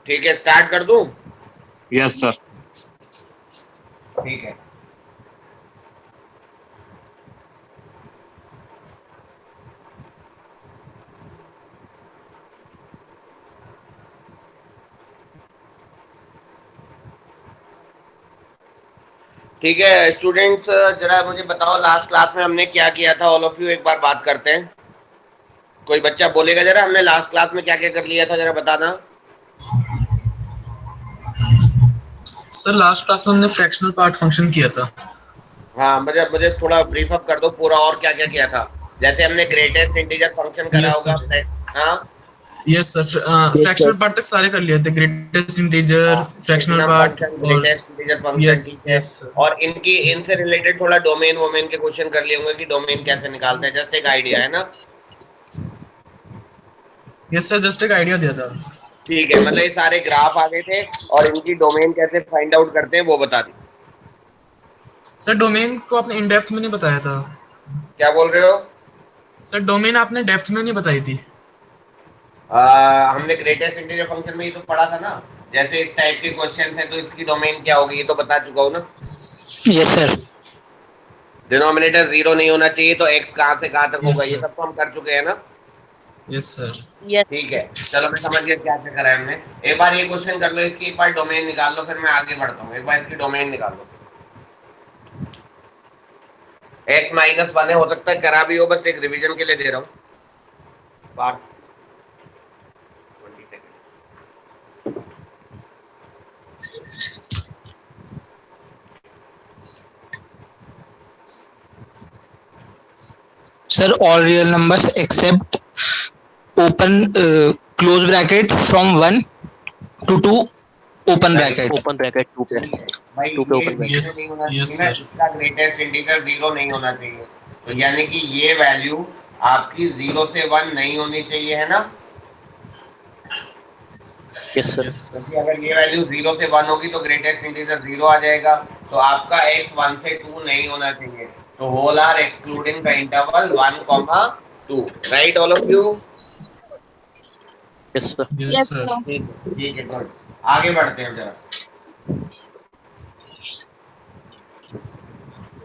ठीक है, स्टार्ट कर दूं? Yes sir. ठीक है। ठीक है स्टूडेंट्स, जरा मुझे बताओ लास्ट क्लास में हमने क्या किया था। ऑल ऑफ यू एक बार बात करते हैं। कोई बच्चा बोलेगा जरा हमने लास्ट क्लास में क्या क्या कर लिया था, जरा बताना। सर लास्ट क्लास में हमने फ्रैक्शनल पार्ट फंक्शन किया था। हाँ, मुझे मुझे थोड़ा ब्रीफ अप कर दो पूरा, और क्या क्या किया था। जैसे हमने ग्रेटेस्ट इंटीजर फंक्शन करा यस होगा। सर। हाँ यस सर, फ्रैक्शनल पार्ट तक सारे कर लिए थे, ग्रेटेस्ट इंटीजर, हाँ, फ्रैक्शनल सिग्नम पार्ट फंक्शन, और ग्रेटेस्ट इंटीजर फंक्शन, यस ठीक है। Yes sir. और इनसे रिलेटेड थोड़ा डोमेन वोमेन के क्वेश्चन कर लिए होंगे कि डोमेन कैसे निकालते हैं, जस्ट एक आइडिया है ना। यस सर, जस्ट एक आइडिया दिया था। ठीक है, मतलब ये सारे ग्राफ आ गए थे और इनकी डोमेन कैसे फाइंड आउट करते हैं वो बता दी। सर डोमेन को आपने इन डेप्थ में नहीं बताया था। क्या बोल रहे हो? सर डोमेन आपने डेप्थ में नहीं बताई थी। हमने ग्रेटेस्ट इंटीजर फंक्शन में ही तो पढ़ा था ना। जैसे इस टाइप के क्वेश्चन है तो इसकी डोमेन क्या होगी, ये तो बता चुका हूँ ना। Yes sir. डिनोमिनेटर 0 नहीं होना चाहिए तो x कहाँ से कहाँ तक यस होगा, ये सर। सब तो हम कर चुके हैं ना। Yes sir. ठीक है, चलो मैं समझ गया क्या क्या करा है हमने। एक बार ये क्वेश्चन कर लो, इसकी एक बार डोमेन निकाल लो, फिर मैं आगे बढ़ता हूँ। एक बार इसकी डोमेन निकाल लो। x -1 है, हो सकता है करा भी हो, बस एक रिवीजन के लिए दे रहा हूँ। बार 20 second. Sir, all real numbers except open close bracket from 1 to 2 open bracket. Open bracket 2 पे भाई 2 पे ये ओपन ब्रैकेट। जीरो यस नहीं होना यस चाहिए ना, सर। इसका ग्रेटेस्ट इंटीजर 0 नहीं होना चाहिए। तो यानी कि ये वैल्यू आपकी 0 से 1 नहीं होनी चाहिए, है ना। Yes sir. यस क्योंकि अगर ये वैल्यू 0 से 1 होगी तो ग्रेटेस्ट इंटीजर 0 आ जाएगा। तो आपका x 1 से 2 नहीं होना चाहिए। तो whole are excluding the interval 1, 2। Right all of you? Yes sir. Yes sir. ठीक है गुड। आगे बढ़ते हैं जरा।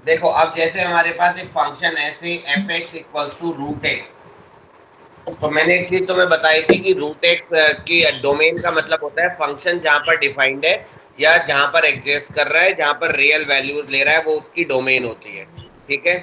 देखो अब जैसे हमारे पास एक फंक्शन ऐसे f(x = √x), तो मैंने एक चीज तुम्हें बताई थी कि √x की डोमेन का मतलब होता है फंक्शन जहां पर डिफाइंड है या जहां पर एग्जिस्ट कर रहा है, जहां पर रियल वैल्यूज ले रहा है, वो उसकी डोमेन होती है। ठीक है,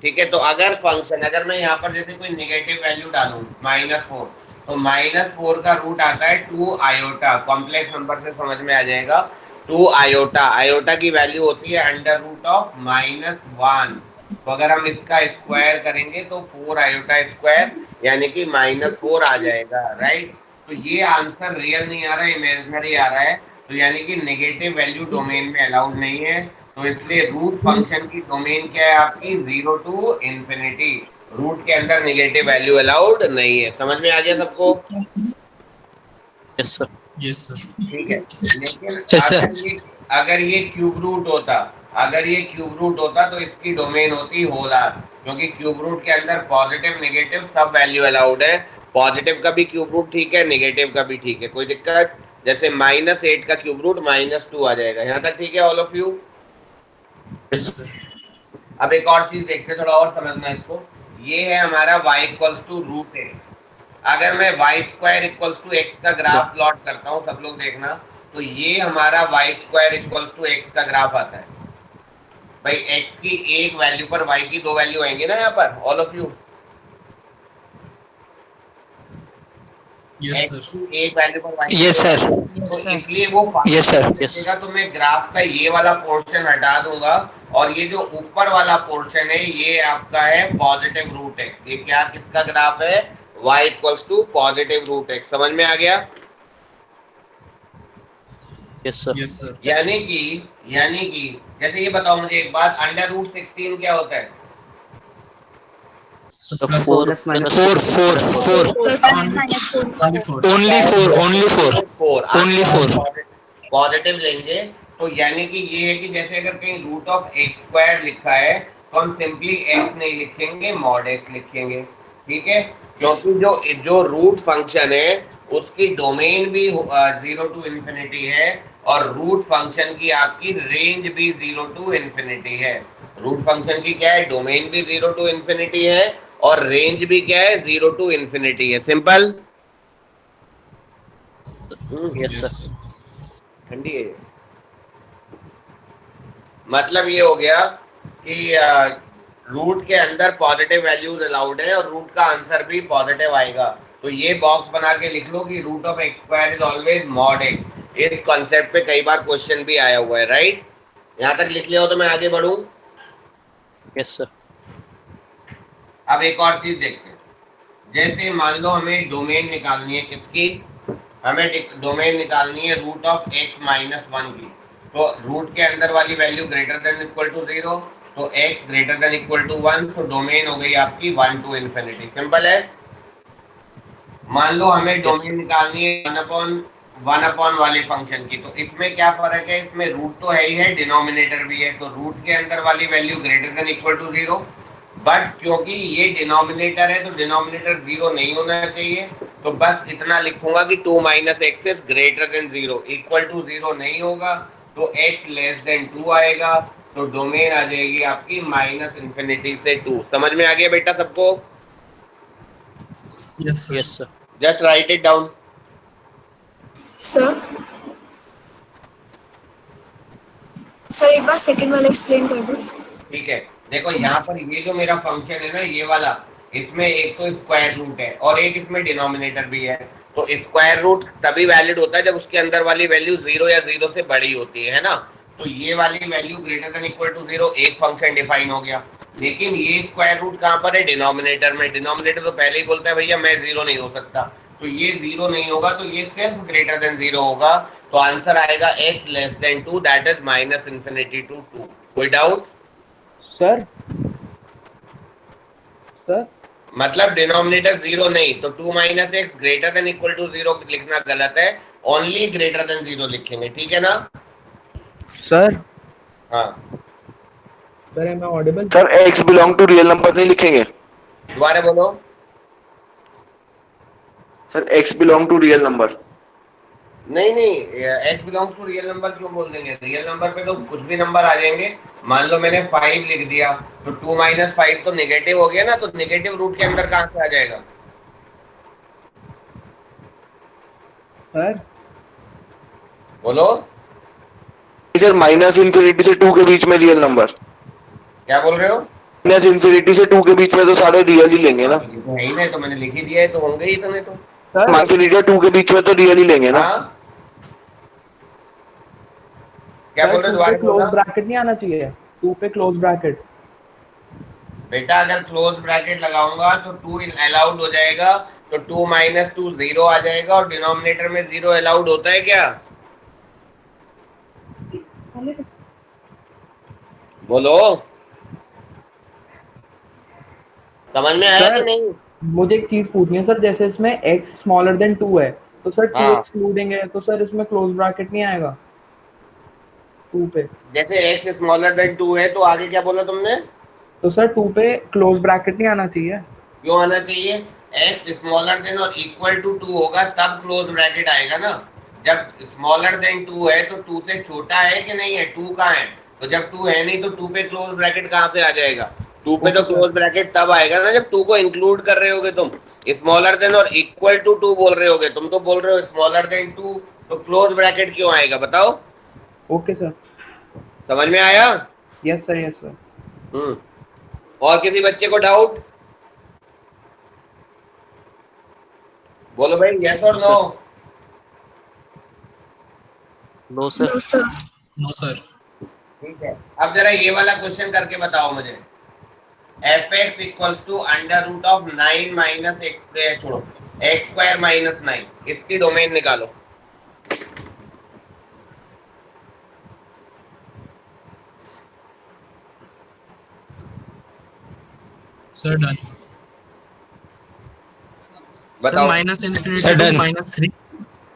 ठीक है। तो अगर फंक्शन, अगर मैं यहाँ पर जैसे कोई नेगेटिव वैल्यू डालूं -4, तो -4 का रूट आता है 2 आयोटा। कॉम्प्लेक्स नंबर से समझ में आ जाएगा। 2 आयोटा, आयोटा की वैल्यू होती है √(-1). तो अगर हम इसका स्क्वायर करेंगे तो 4 आयोटा स्क्वायर, यानी कि -4 आ जाएगा। राइट। तो ये आंसर रियल नहीं आ रहा है, इमेजिनरी आ रहा है। तो यानी कि नेगेटिव वैल्यू डोमेन में अलाउड नहीं है। तो इसलिए रूट फंक्शन की डोमेन क्या है आपकी? 0 to ∞। रूट के अंदर नेगेटिव वैल्यू अलाउड नहीं है। समझ में आ गया सबको? Yes sir. Yes sir. ठीक है। लेकिन Yes sir. अगर ये क्यूब रूट होता, अगर ये क्यूब रूट होता तो इसकी डोमेन होती होल आर, क्योंकि क्यूब रूट के अंदर पॉजिटिव नेगेटिव सब वैल्यू अलाउड है। पॉजिटिव का भी क्यूब रूट ठीक है, नेगेटिव का भी ठीक है, कोई दिक्कत? जैसे -8 का क्यूब रूट -2 आ जाएगा। यहाँ तक ठीक है all of you? Yes sir. अब एक और चीज देखते, थोड़ा और समझना इसको। ये है हमारा y = √x। अगर मैं y² = x का ग्राफ प्लॉट करता हूँ, सब लोग देखना, तो ये हमारा y² = x का ग्राफ आता है। भाई x की एक वैल्यू पर y की दो वैल्यू आएंगे ना यहाँ पर all of you. Yes x sir. की एक वैल्यू पर y की Yes दो sir. वैल्यू, तो इसलिए वो Yes sir. देखेगा तो मैं ग्राफ का ये वाला पोर्शन हटा दूंगा और ये जो ऊपर वाला पोर्शन है ये आपका है पॉजिटिव √x। ये क्या, किसका ग्राफ है? y = positive √x। समझ में आ गया? Yes sir. Yes sir. यानी कि जैसे ये बताओ मुझे एक बात, √16 क्या होता है? Plus 4 plus minus 4 4 4 only 4। only 4 only 4 4। only 4 positive लेंगे तो यानी कि ये है कि जैसे अगर कहीं √(x²) लिखा है तो हम सिंपली x नहीं लिखेंगे, mod x लिखेंगे। ठीक है, क्योंकि जो रूट फंक्शन है उसकी डोमेन भी 0 टू इन्फिनिटी है और रूट फंक्शन की आपकी रेंज भी 0 टू इन्फिनिटी है। रूट फंक्शन की क्या है, डोमेन भी 0 टू इन्फिनिटी है और रेंज भी क्या है, 0 टू इन्फिनिटी है। सिंपल। Yes, sir. ठंडी है। मतलब ये हो गया कि रूट के अंदर पॉजिटिव वैल्यूज अलाउड है और रूट का आंसर भी पॉजिटिव आएगा। तो ये बॉक्स बना के लिख लो कि root of X square is always mod X. इस कॉन्सेप्ट पे कई बार क्वेश्चन भी आया हुआ है, राइट। यहाँ तक लिख लिया हो तो मैं आगे बढ़ूं। Yes, sir. अब एक और चीज देखते हैं। जैसे मान लो हमें डोमेन निकालनी है किसकी, हमें डोमेन निकालनी है रूट ऑफ एक्स माइनस 1 की। तो रूट के अंदर वाली value greater than equal to 0, तो x greater than equal to 1, तो डोमेन हो गई आपकी 1 टू इन्फिनिटी। सिंपल है। मान लो हमें डोमेन निकालनी है 1 अपॉन वाले फंक्शन की। तो इसमें क्या फर्क है, इसमें रूट तो है ही है, डिनोमिनेटर भी है। तो रूट के अंदर वाली value greater than equal to 0, but क्योंकि ये डिनोमिनेटर है तो डिनोमिनेटर 0 नहीं होना चाहिए। तो बस इतना लिखूंगा कि 2 minus X is greater than 0, equal to 0 नहीं होगा तो x लेस देन 2 आएगा। तो डोमेन आ जाएगी आपकी माइनस इन्फिनिटी से 2। समझ में आ गया बेटा सबको? Yes, sir. Yes, sir. Just write it down. Sir sir एक बार सेकंड वाला एक्सप्लेन कर दो। ठीक है, देखो यहाँ पर ये जो मेरा फंक्शन है ना, ये वाला, इसमें एक तो स्क्वायर रूट है और एक इसमें डिनोमिनेटर भी है। तो स्क्वायर रूट तभी वैलिड होता है जब उसके अंदर वाली वैल्यू 0 या 0 से बड़ी होती है ना। तो ये वाली value greater than equal to 0, एक फंक्शन डिफाइन हो गया। लेकिन ये स्क्वायर रूट कहाँ पर है, डिनोमिनेटर में। डिनोमिनेटर तो पहले ही बोलता है भैया मैं 0 नहीं हो सकता, तो ये 0 नहीं होगा, तो ये सिर्फ ग्रेटर देन 0 होगा। तो आंसर आएगा x less than 2, that is minus infinity to 2। कोई डाउट? सर सर मतलब डिनोमिनेटर 0 नहीं, तो 2 minus X greater than equal to 0 लिखना गलत है, ओनली ग्रेटर देन 0 लिखेंगे, ठीक है ना? सर हाँ, sir am I audible? Sir x belong to real number नहीं लिखेंगे? दोबारा बोलो। Sir x belong to real number. नहीं नहीं, x belongs to real number क्यों बोल देंगे? रियल नंबर पे तो कुछ भी नंबर आ जाएंगे। मान लो मैंने 5 लिख दिया, तो 2 माइनस 5 तो नेगेटिव हो गया ना, तो नेगेटिव रूट के अंदर कहाँ से आ जाएगा? सर बोलो। सर माइनस इन्फिनिटी से 2 के बीच में रियल नंबर। क्या बोल रहे हो? माइनस इन्फिनिटी से 2 के बीच में तो सारे रियल ही लेंगे ना। नहीं नहीं, तो मैंने लिख ही दिया है, तो होंगे ही इतने तो। सर माइनस इन्फिनिटी 2 के बीच में तो रियल ही लेंगे ना। हाँ, क्या बोल रहे हो? दोबारा क्लोज बोलना ब्रैकेट नहीं आना चाहिए? 2 पे क्लोज ब्रैकेट। बेटा। अगर क्लोज ब्रैकेट लगाऊंगा तो 2 अलाउड हो जाएगा, तो 2 माइनस 2 0 आ जाएगा। और डिनोमिनेटर में 0 अलाउड होता है क्या? बोलो, समझ में आया कि नहीं? मुझे एक चीज पूछनी है सर, जैसे इसमें x स्मॉलर देन 2 है तो सर 2 हाँ। एक्सक्लूडिंग है, तो सर इसमें क्लोज ब्रैकेट नहीं आएगा 2 पे? जैसे x स्मॉलर देन 2 है, तो आगे क्या बोला तुमने? तो सर 2 पे क्लोज ब्रैकेट नहीं आना चाहिए? क्यों आना चाहिए? x स्मॉलर देन और इक्वल टू 2 होगा तब क्लोज ब्रैकेट आएगा ना। जब स्मॉलर देन 2 है तो 2 से छोटा है कि नहीं है? 2 कहाँ है? तो जब 2 है नहीं तो 2 पे क्लोज ब्रैकेट कहाँ से आ जाएगा? 2 पे तो क्लोज ब्रैकेट तब आएगा ना जब 2 को इंक्लूड कर रहे होगे तुम। स्मॉलर देन और इक्वल टू 2 बोल रहे होगे, तुम तो बोल रहे हो स्मॉलर देन 2, तो क्लोज ब्रैकेट क्यों आएगा बताओ? Okay sir. समझ में आया? Yes sir, yes sir. और किसी बच्चे को डाउट? बोलो भाई, यस और no? No, sir. No sir. No, sir. ठीक है, अब जरा ये वाला क्वेश्चन करके बताओ मुझे। fx equals to under root of 9 minus X, छोड़ो, एक्स स्क्वायर माइनस 9, इसकी डोमेन निकालो। Sir, done. Sir, बताओ। minus infinity Sir, to done. minus 3,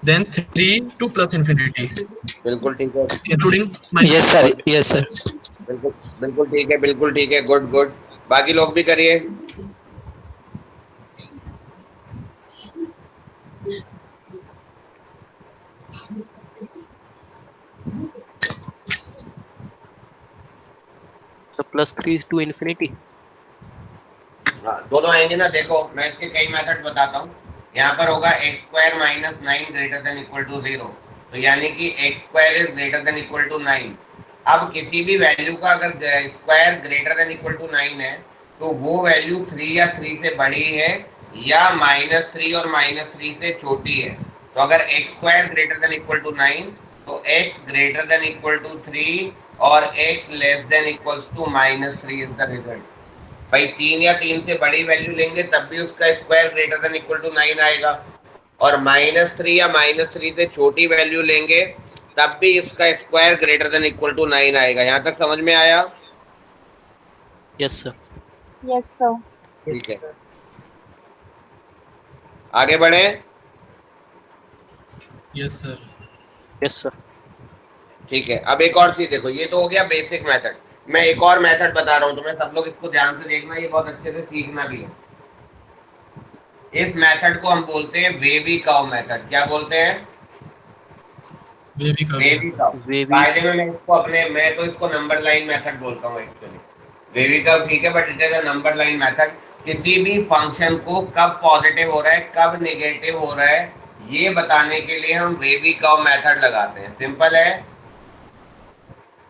then 3 to plus infinity, बिल्कुल ठीक है, including minus. Yes sir, yes sir. बिल्कुल बिल्कुल ठीक है, बिल्कुल ठीक है, गुड गुड। बाकी लोग भी करिए। So +3 to infinity. हाँ, दोनों आएंगे ना। देखो मैं इसके कई मेथड बताता हूँ। यहाँ पर होगा x square minus 9 greater than equal to 0, तो यानी कि x square is greater than equal to 9। अब किसी भी वैल्यू का अगर square greater than equal to 9 है तो वो वैल्यू 3 या 3 से बड़ी है या -3 और -3 से छोटी है। तो अगर x square greater than equal to 9 तो x greater than equal to 3 और x less than equal to -3 is the result. भाई 3 या 3 से बड़ी वैल्यू लेंगे तब भी उसका square greater than equal to 9 आएगा, और -3 या -3 से छोटी वैल्यू लेंगे तब भी इसका square greater than equal to 9 आएगा। यहाँ तक समझ में आया? Yes sir. Yes, sir. ठीक है, आगे बढ़े। Yes sir. Yes sir. ठीक है, अब एक और चीज देखो, ये तो हो गया बेसिक मेथड। मैं एक और मेथड बता रहा हूँ तुम्हें, सब लोग इसको ध्यान से देखना, ये बहुत अच्छे से सीखना भी है। इस मेथड को हम बोलते हैं वेवी कर्व मेथड। क्या बोलते हैं? Wavy wavy curve. Wavy. कायदे में मैं तो इसको नंबर लाइन मेथड बोलता हूँ एक्चुअली। वेवी कर्व ठीक है, but it is a number line method. किसी भी फंक्शन को कब पॉजिटिव हो रहा है कब नेगेटिव हो रहा है ये बताने के लिए हम वेवी कर्व मेथड लगाते हैं। सिंपल है,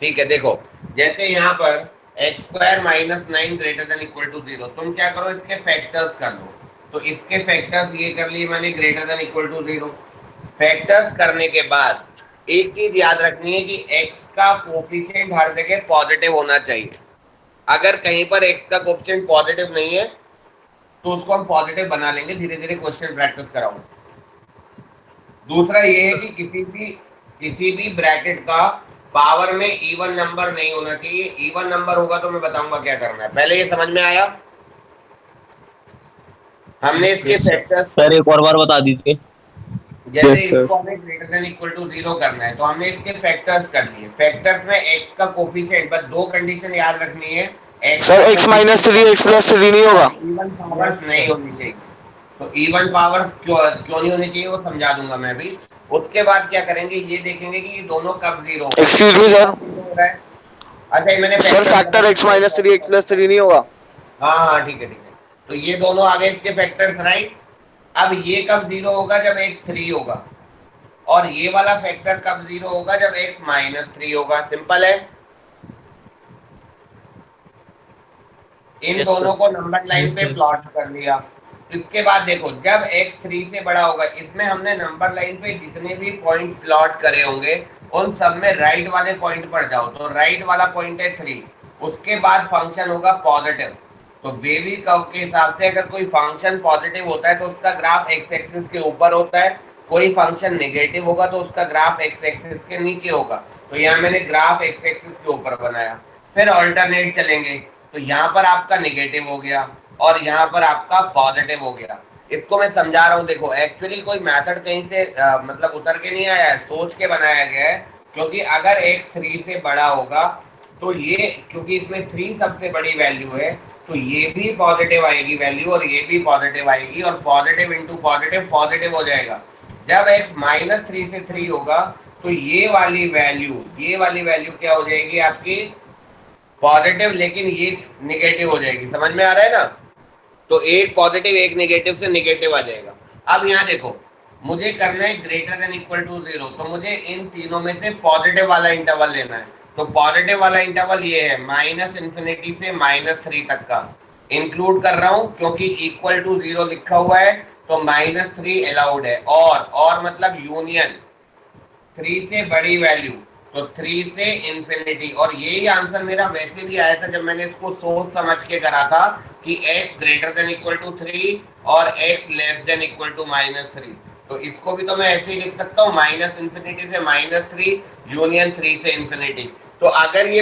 ठीक है। देखो जैसे यहाँ पर x square minus 9 greater than equal to 0, तुम क्या करो इसके फैक्टर्स कर लो। तो इसके फैक्टर्स ये कर लिए मैंने, greater than equal to 0। Factors करने के बाद एक चीज याद रखनी है कि x का कोफिशिएंट हर जगह पॉजिटिव होना चाहिए। अगर कहीं पर x का कोफिशिएंट पॉजिटिव नहीं है तो उसको हम पॉजिटिव बना लेंगे, धीरे धीरे क्वेश्चन प्रैक्टिस कराऊंगा। दूसरा ये है कि किसी भी ब्रैकेट का पावर में इवन नंबर नहीं होना चाहिए। इवन नंबर होगा तो मैं बताऊंगा क्या करना है। पहले ये समझ में आया? हमने इसके फैक्टर्स, सर एक और बार बता दीजिए। जैसे इसको हमें ग्रेटर देन इक्वल टू 0 करना है तो हमने इसके फैक्टर्स कर लिए। फैक्टर्स में x का कोफिशिएंट, बस दो कंडीशन याद रखनी है। सर x -3 x +3 नहीं होगा? इवन पावर्स नहीं होनी चाहिए। तो इवन पावर्स क्यों नहीं होनी चाहिए वो समझा दूंगा मैं भी। उसके बाद क्या करेंगे, ये देखेंगे कि ये दोनों कब 0 एक्सक्यूज मी सर, अच्छा ये मैंने सर फैक्टर x -3 x +3 नहीं होगा? हाँ ठीक है ठीक है। तो ये दोनों आ गए इसके फैक्टर्स, राइट। अब ये कब 0 होगा? जब x 3 होगा, और ये वाला फैक्टर कब 0 होगा? जब x -3 होगा। सिंपल है। इन Yes, दोनों sir. को नंबर लाइन Yes, पे sir. प्लॉट कर लिया। इसके बाद देखो जब x 3 से बड़ा होगा, इसमें हमने नंबर लाइन पे जितने भी पॉइंट्स प्लॉट करे होंगे उन सब में राइट वाले पॉइंट पर जाओ। तो राइट वाला पॉइंट है 3, उसके बाद फंक्शन होगा पॉजिटिव। तो वेवी कर्व के हिसाब से अगर कोई फंक्शन पॉजिटिव होता है तो उसका ग्राफ x एक्सिस के ऊपर होता है, कोई फंक्शन नेगेटिव होगा तो उसका ग्राफ x एक्सिस के नीचे होगा। तो यहाँ मैंने ग्राफ x एक्सिस के ऊपर बनाया। फिर ऑल्टरनेट चलेंगे तो यहाँ पर आपका नेगेटिव हो गया और यहाँ पर आपका पॉजिटिव हो गया। इसको मैं समझा रहा हूँ। देखो एक्चुअली कोई मेथड कहीं से मतलब उतर के नहीं आया है, सोच के बनाया गया है। क्योंकि अगर x 3 से बड़ा होगा तो ये, क्योंकि इसमें 3 सबसे बड़ी वैल्यू है तो ये भी पॉजिटिव आएगी वैल्यू और ये भी पॉजिटिव आएगी, और पॉजिटिव इंटू पॉजिटिव पॉजिटिव हो जाएगा। जब x -3 से 3 होगा तो ये वाली वैल्यू क्या हो जाएगी आपकी? पॉजिटिव, लेकिन ये नेगेटिव हो जाएगी। समझ में आ रहा है ना? तो एक पॉजिटिव एक नेगेटिव से नेगेटिव आ जाएगा। अब यहाँ देखो मुझे करना है ग्रेटर देन इक्वल टू 0, तो मुझे इन तीनों में से पॉजिटिव वाला इंटरवल लेना है। तो पॉजिटिव वाला इंटरवल ये है -∞ से -3 तक का इंक्लूड कर रहा हूँ, क्योंकि इक्वल टू 0 लिखा हुआ है तो -3 अलाउड है। और मतलब यूनियन 3 से बड़ी वैल्यू, तो 3 से इन्फिनिटी। और यही आंसर मेरा वैसे भी आया था जब मैंने इसको सोच समझ के करा था कि x greater than equal to 3 और x less than equal to -3। तो इसको भी तो मैं ऐसे ही लिख सकता हूँ, -∞ से -3 यूनियन 3 से इन्फिनिटी। तो अगर ये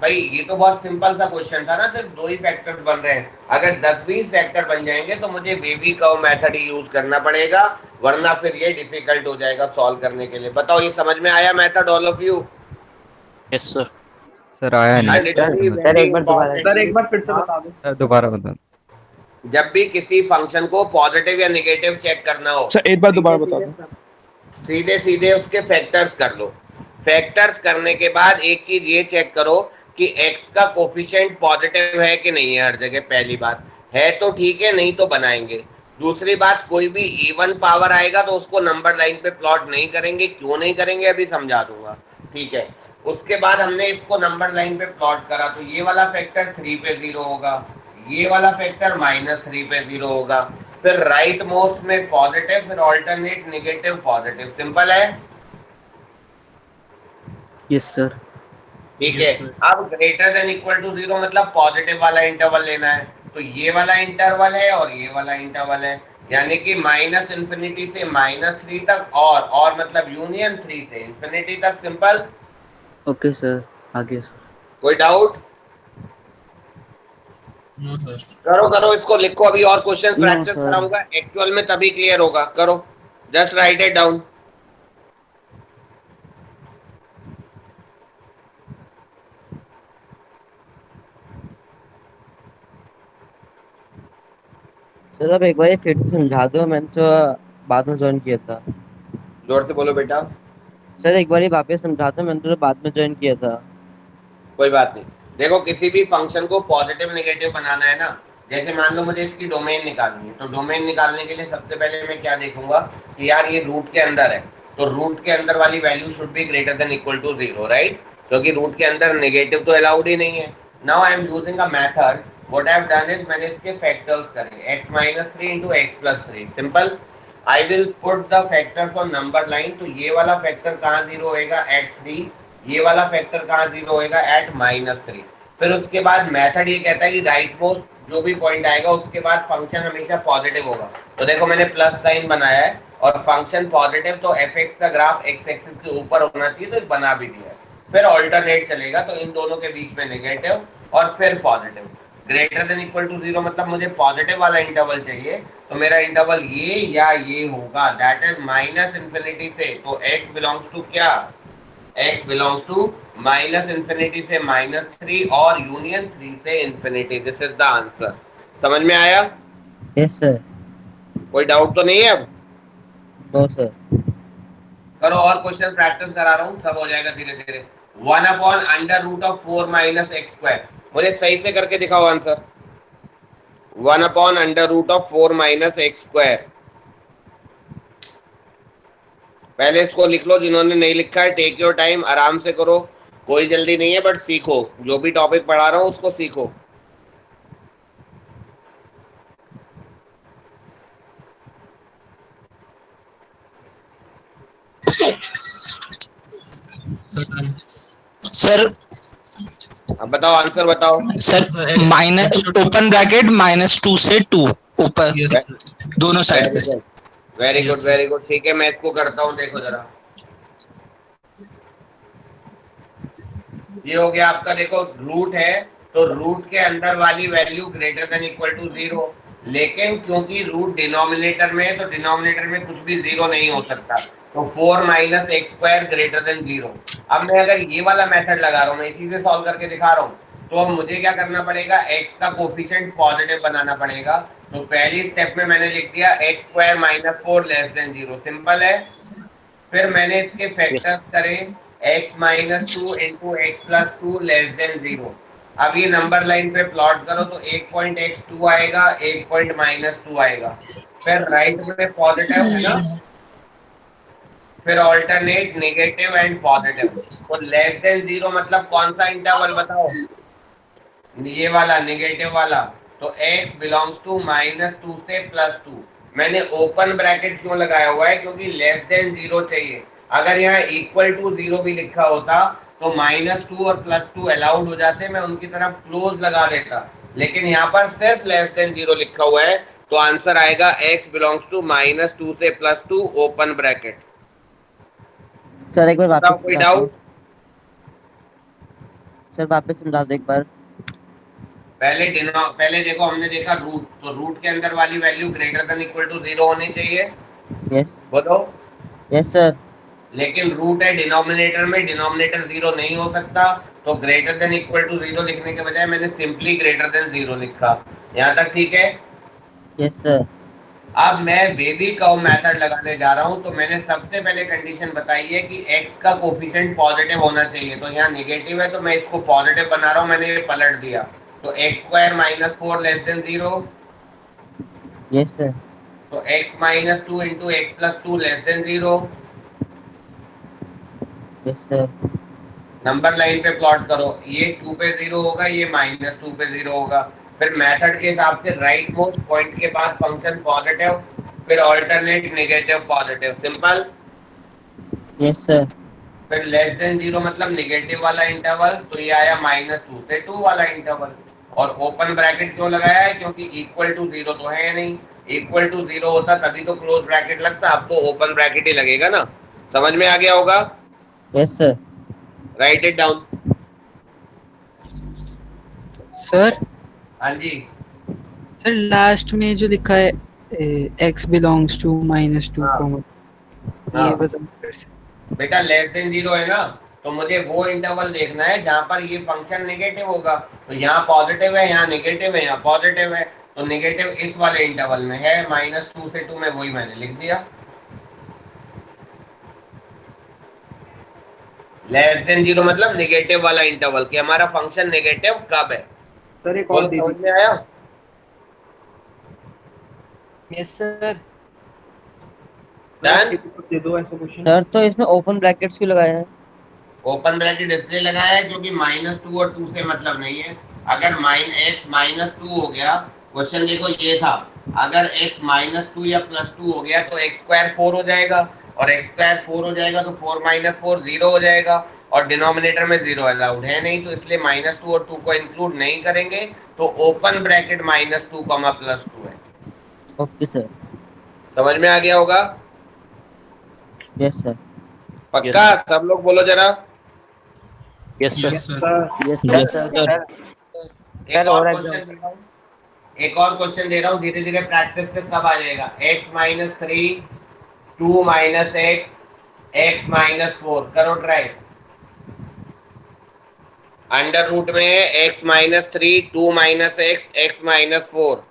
ये तो बहुत सिंपल सा क्वेश्चन था ना, सिर्फ 2 ही फैक्टर्स बन रहे हैं। अगर 10-20 फैक्टर बन जाएंगे तो मुझे वेवी कर्व मेथड ही यूज करना पड़ेगा, वरना फिर ये डिफिकल्ट हो जाएगा सॉल्व करने के लिए। बताओ ये समझ में आया method all of you? Yes sir. Sir आया नहीं सर एक बार फिर से बता दो। सर, दोबारा बता। जब भी किसी फंक्शन को पॉजिटिव या नेगेटिव चेक करना हो, सर एक बार दोबारा बता दो। सीधे सीधे उसके फैक्टर्स कर लो। फैक्टर्स करने के बाद एक चीज ये चेक करो कि x का कोफिशिएंट पॉजिटिव है कि नहीं है हर जगह। पहली बात है तो ठीक है, नहीं तो बनाएंगे। दूसरी बात, कोई भी इवन पावर आएगा तो उसको नंबर लाइन पे प्लॉट नहीं करेंगे। क्यों नहीं करेंगे अभी समझा दूंगा, ठीक है। उसके बाद हमने इसको नंबर लाइन पे प्लॉट करा तो ये वाला फैक्टर 3 पे 0 होगा, ये वाला फैक्टर -3 पे 0 होगा, फिर राइट मोस्ट में पॉजिटिव, फिर ऑल्टरनेट नेगेटिव पॉजिटिव। सिंपल है, यस सर। ठीक Yes, है। sir. अब ग्रेटर देन इक्वल टू 0 मतलब पॉजिटिव वाला इंटरवल लेना है, तो ये वाला इंटरवल है और ये वाला इंटरवल है, यानी कि -∞ से -3 तक, और मतलब यूनियन 3 से इंफिनिटी तक। सिंपल। ओके सर, आगे सर। कोई डाउट? No sir. करो करो इसको, लिखो। अभी और क्वेश्चन No, प्रैक्टिस sir. कराऊंगा, एक्चुअल में तभी क्लियर होगा। करो, just write it down. Sir अब एक बार ये फिर से समझा दो, मैंने तो बाद में ज्वाइन किया था। जोर से बोलो बेटा। सर एक बार ये वापस समझा दो, मैंने तो बाद में ज्वाइन किया था। कोई बात नहीं। देखो, किसी भी फंक्शन को पॉजिटिव नेगेटिव बनाना है ना, जैसे मान लो मुझे इसकी डोमेन निकालनी है, तो डोमेन निकालने के लिए सबसे पहले मैं क्या देखूंगा कि यार ये रूट के अंदर है, तो रूट के अंदर वाली value should be greater than equal to 0, right? क्योंकि रूट के अंदर नेगेटिव तो अलाउड ही नहीं है। Now I am using a method, what I have done is मैंने इसके फैक्टर्स करे, x - 3 into x + 3। Simple. I will put the factors on number line, तो ये वाला फैक्टर कहाँ 0 होएगा? एट 3। ये वाला फैक्टर कहाँ 0 होएगा? एट -3। फिर उसके बाद मेथड ये कहता है कि राइट मोस्ट जो भी पॉइंट आएगा उसके बाद फंक्शन हमेशा पॉजिटिव होगा। तो देखो मैंने प्लस साइन बनाया है और फंक्शन पॉजिटिव, तो fx का ग्राफ x एक्सिस के ऊपर होना चाहिए, तो बना भी दिया है। फिर ऑल्टरनेट चलेगा, तो इन दोनों के बीच में नेगेटिव और फिर positive. Greater than equal to 0 मतलब मुझे पॉजिटिव वाला इंटरवल चाहिए, तो मेरा इंटरवल ये या ये होगा, दैट इज -∞ से। तो x बिलोंग्स टू क्या? x बिलोंग्स टू -∞ से -3 और यूनियन 3 से infinity. This is the answer. समझ में आया? Yes sir. कोई डाउट तो नहीं है अब? No sir. करो और क्वेश्चन प्रैक्टिस करा रहा हूँ, सब हो जाएगा धीरे धीरे। 1/√4 - x²। मुझे सही से करके दिखाओ आंसर। 1/√4 - x²। पहले इसको लिख लो, जिन्होंने नहीं लिखा है टेक योर टाइम, आराम से करो, कोई जल्दी नहीं है, बट सीखो। जो भी टॉपिक पढ़ा रहा हूँ उसको सीखो। सर अब बताओ, आंसर बताओ। सर माइनस ओपन ब्रैकेट -2 से 2 ऊपर यस सर। दोनों साइड पे। Very good, Yes, very good. ठीक है, मैं इसको करता हूँ, देखो जरा। ये हो गया आपका। देखो रूट है, तो रूट के अंदर वाली value greater than equal to 0, लेकिन क्योंकि रूट डिनोमिनेटर में है तो डिनोमिनेटर में कुछ भी 0 नहीं हो सकता, तो 4 - x² ग्रेटर देन 0। अब मैं अगर ये वाला मेथड लगा रहा हूँ, मैं इसी से सॉल्व करके दिखा रहा हूँ, तो मुझे क्या करना पड़ेगा? x का कोफिशिएंट पॉजिटिव बनाना पड़ेगा। तो पहली स्टेप में मैंने लिख दिया x² - 4 लेस देन 0। सिंपल है। फिर मैंने इसके फैक्टर्स करे, x - 2 into x + 2 less than 0। अब ये नंबर लाइन पे प्लॉट करो, तो एक पॉइंट x2 आएगा, एक पॉइंट -2 आएगा। फिर राइट में पॉजिटिव है ना, फिर ऑल्टरनेट नेगेटिव एंड पॉजिटिव। तो लेस देन 0 मतलब कौन सा इंटरवल बताओ? ये वाला, नेगेटिव वाला। तो x बिलोंग्स टू -2 से +2। मैंने ओपन ब्रैकेट क्यों लगाया हुआ है? क्योंकि लेस देन 0 चाहिए। अगर यहाँ इक्वल टू 0 भी लिखा होता तो -2 और +2 अलाउड हो जाते, मैं उनकी तरफ क्लोज लगा देता, लेकिन यहाँ पर सिर्फ लेस देन 0 लिखा हुआ है, तो आंसर आएगा x बिलोंग्स टू -2 से +2 ओपन ब्रैकेट। सर एक बार वापस कोई समझा दो। डाउट? सर वापस समझा दो एक बार। पहले देखो, हमने देखा रूट, तो रूट के अंदर वाली value greater than equal to 0 होनी चाहिए। यस। बोलो। Yes sir. लेकिन रूट है डिनोमिनेटर में, डिनोमिनेटर 0 नहीं हो सकता, तो ग्रेटर देन इक्वल टू 0 लिखने के बजाय मैंने सिंपली ग्रेटर देन 0 लिखा। यहाँ तक ठीक है? Yes sir. अब मैं बेबी कर्व मेथड लगाने जा रहा हूं, तो मैंने सबसे पहले कंडीशन बताई है कि x का कोफिशिएंट पॉजिटिव होना चाहिए, तो यहाँ नेगेटिव है तो मैं इसको पॉजिटिव बना रहा हूं, मैंने ये पलट दिया, तो x² - 4 less than 0, yes sir. तो x - 2 into x+2 less than 0। Yes sir. Number line पे प्लॉट करो, ये 2 पे 0 होगा, ये -2 पे 0 होगा। फिर मेथड के हिसाब से राइट मोस्ट पॉइंट के बाद फंक्शन पॉजिटिव, फिर alternate negative positive, simple. Yes sir. फिर लेस देन 0 मतलब नेगेटिव वाला इंटरवल, तो ये आया -2 से 2 वाला इंटरवल। और ओपन ब्रैकेट क्यों लगाया है, क्योंकि इक्वल टू 0 तो है नहीं, इक्वल टू 0 होता तभी तो क्लोज ब्रैकेट लगता, अब तो ओपन ब्रैकेट ही लगेगा ना। समझ में आ गया होगा? Yes sir. Right it down. Sir हाँ जी, सर लास्ट में जो लिखा है x बिलोंग्स टू -2 हाँ। कॉमा, हाँ। ये बताओ फिर से। बेटा लेस देन 0 है ना, तो मुझे वो इंटरवल देखना है जहां पर ये फंक्शन नेगेटिव होगा। तो यहाँ पॉजिटिव है, यहाँ नेगेटिव है, यहाँ पॉजिटिव है, तो नेगेटिव इस वाले इंटरवल में है, -2 से 2 में, वही मैंने लिख दिया। लेस देन 0 मतलब नेगेटिव वाला इंटरवल, कि हमारा फंक्शन नेगेटिव कब है। सर एक बोल, और दे समझ दीजिए। में आया? Yes sir. डन। दे दो ऐसा क्वेश्चन। सर तो इसमें ओपन ब्रैकेट्स क्यों लगाए हैं? ओपन ब्रैकेट इसलिए लगाया है क्योंकि -2 और 2 से मतलब नहीं है। अगर x - 2 हो गया, क्वेश्चन देखो ये था, अगर x -2 या +2 हो गया तो x² 4 हो जाएगा, और x² 4 हो जाएगा तो 4 - 4 0 हो जाएगा, और डिनोमिनेटर में 0 अलाउड है नहीं, तो इसलिए -2 और 2 को इंक्लूड नहीं करेंगे, तो ओपन ब्रैकेट -2, +2 है। Okay sir. समझ में आ गया होगा? Yes sir. पक्का? सब लोग बोलो जरा। Yes sir. Yes sir. Yes yes sir. Sir. एक और क्वेश्चन दे रहा हूँ, एक और क्वेश्चन दे रहा हूँ, धीरे धीरे प्रैक्टिस से सब आ जाएगा। x - 3, 2 - x, x - 4, करो ट्राई। अंडर रूट में है x - 3, 2 - x, x - 4।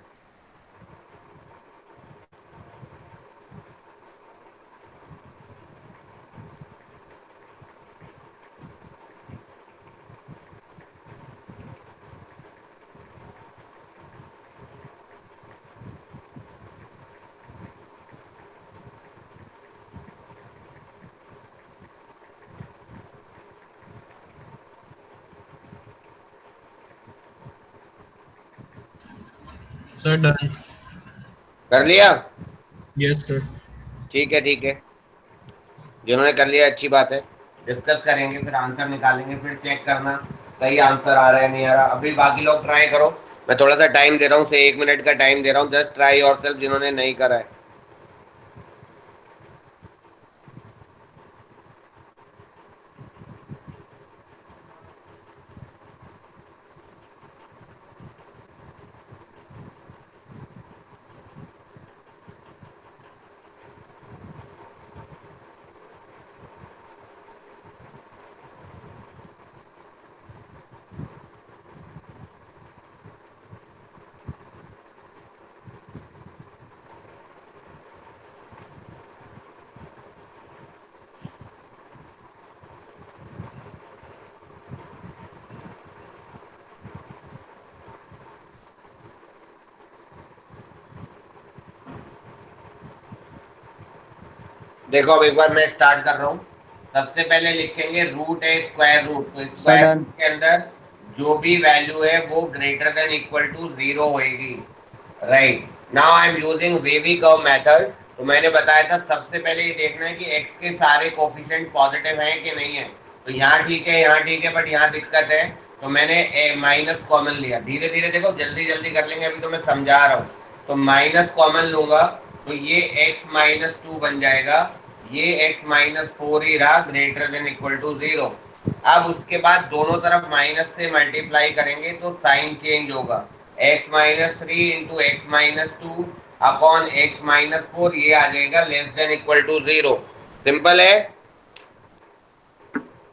Sir done. कर लिया? Yes sir. ठीक है, ठीक है, जिन्होंने कर लिया अच्छी बात है। डिस्कस करेंगे, फिर आंसर निकालेंगे, फिर चेक करना सही आंसर आ रहा है नहीं आ रहा। अभी बाकी लोग ट्राई करो, मैं थोड़ा सा टाइम दे रहा हूँ, से 1 मिनट का टाइम दे रहा हूँ, जस्ट ट्राई योरसेल्फ जिन्होंने नहीं करा है। देखो अब एक बार मैं स्टार्ट कर रहा हूँ। सबसे पहले लिखेंगे रूट है स्क्वायर रूट, तो स्क्वायर रूट के अंदर जो भी वैल्यू है वो ग्रेटर देन इक्वल टू 0 होगी। Right, now I am using wavy curve method. तो मैंने बताया था सबसे पहले ये देखना है कि x के सारे कोफिशिएंट पॉजिटिव हैं कि नहीं है। तो यहाँ ठीक है, यहाँ ठीक है, बट यहाँ दिक्कत है, तो मैंने माइनस कॉमन लिया। धीरे धीरे देखो, जल्दी जल्दी कर लेंगे, अभी तो मैं समझा रहा हूँ। तो माइनस कॉमन लूंगा तो ये x - 2 बन जाएगा, ये x - 4 ही रहा, ग्रेटर देन इक्वल टू 0। अब उसके बाद दोनों तरफ माइनस से मल्टीप्लाई करेंगे तो साइन चेंज होगा, x - 3 into x - 2 upon x - 4, ये आ जाएगा less than equal to 0। Simple है।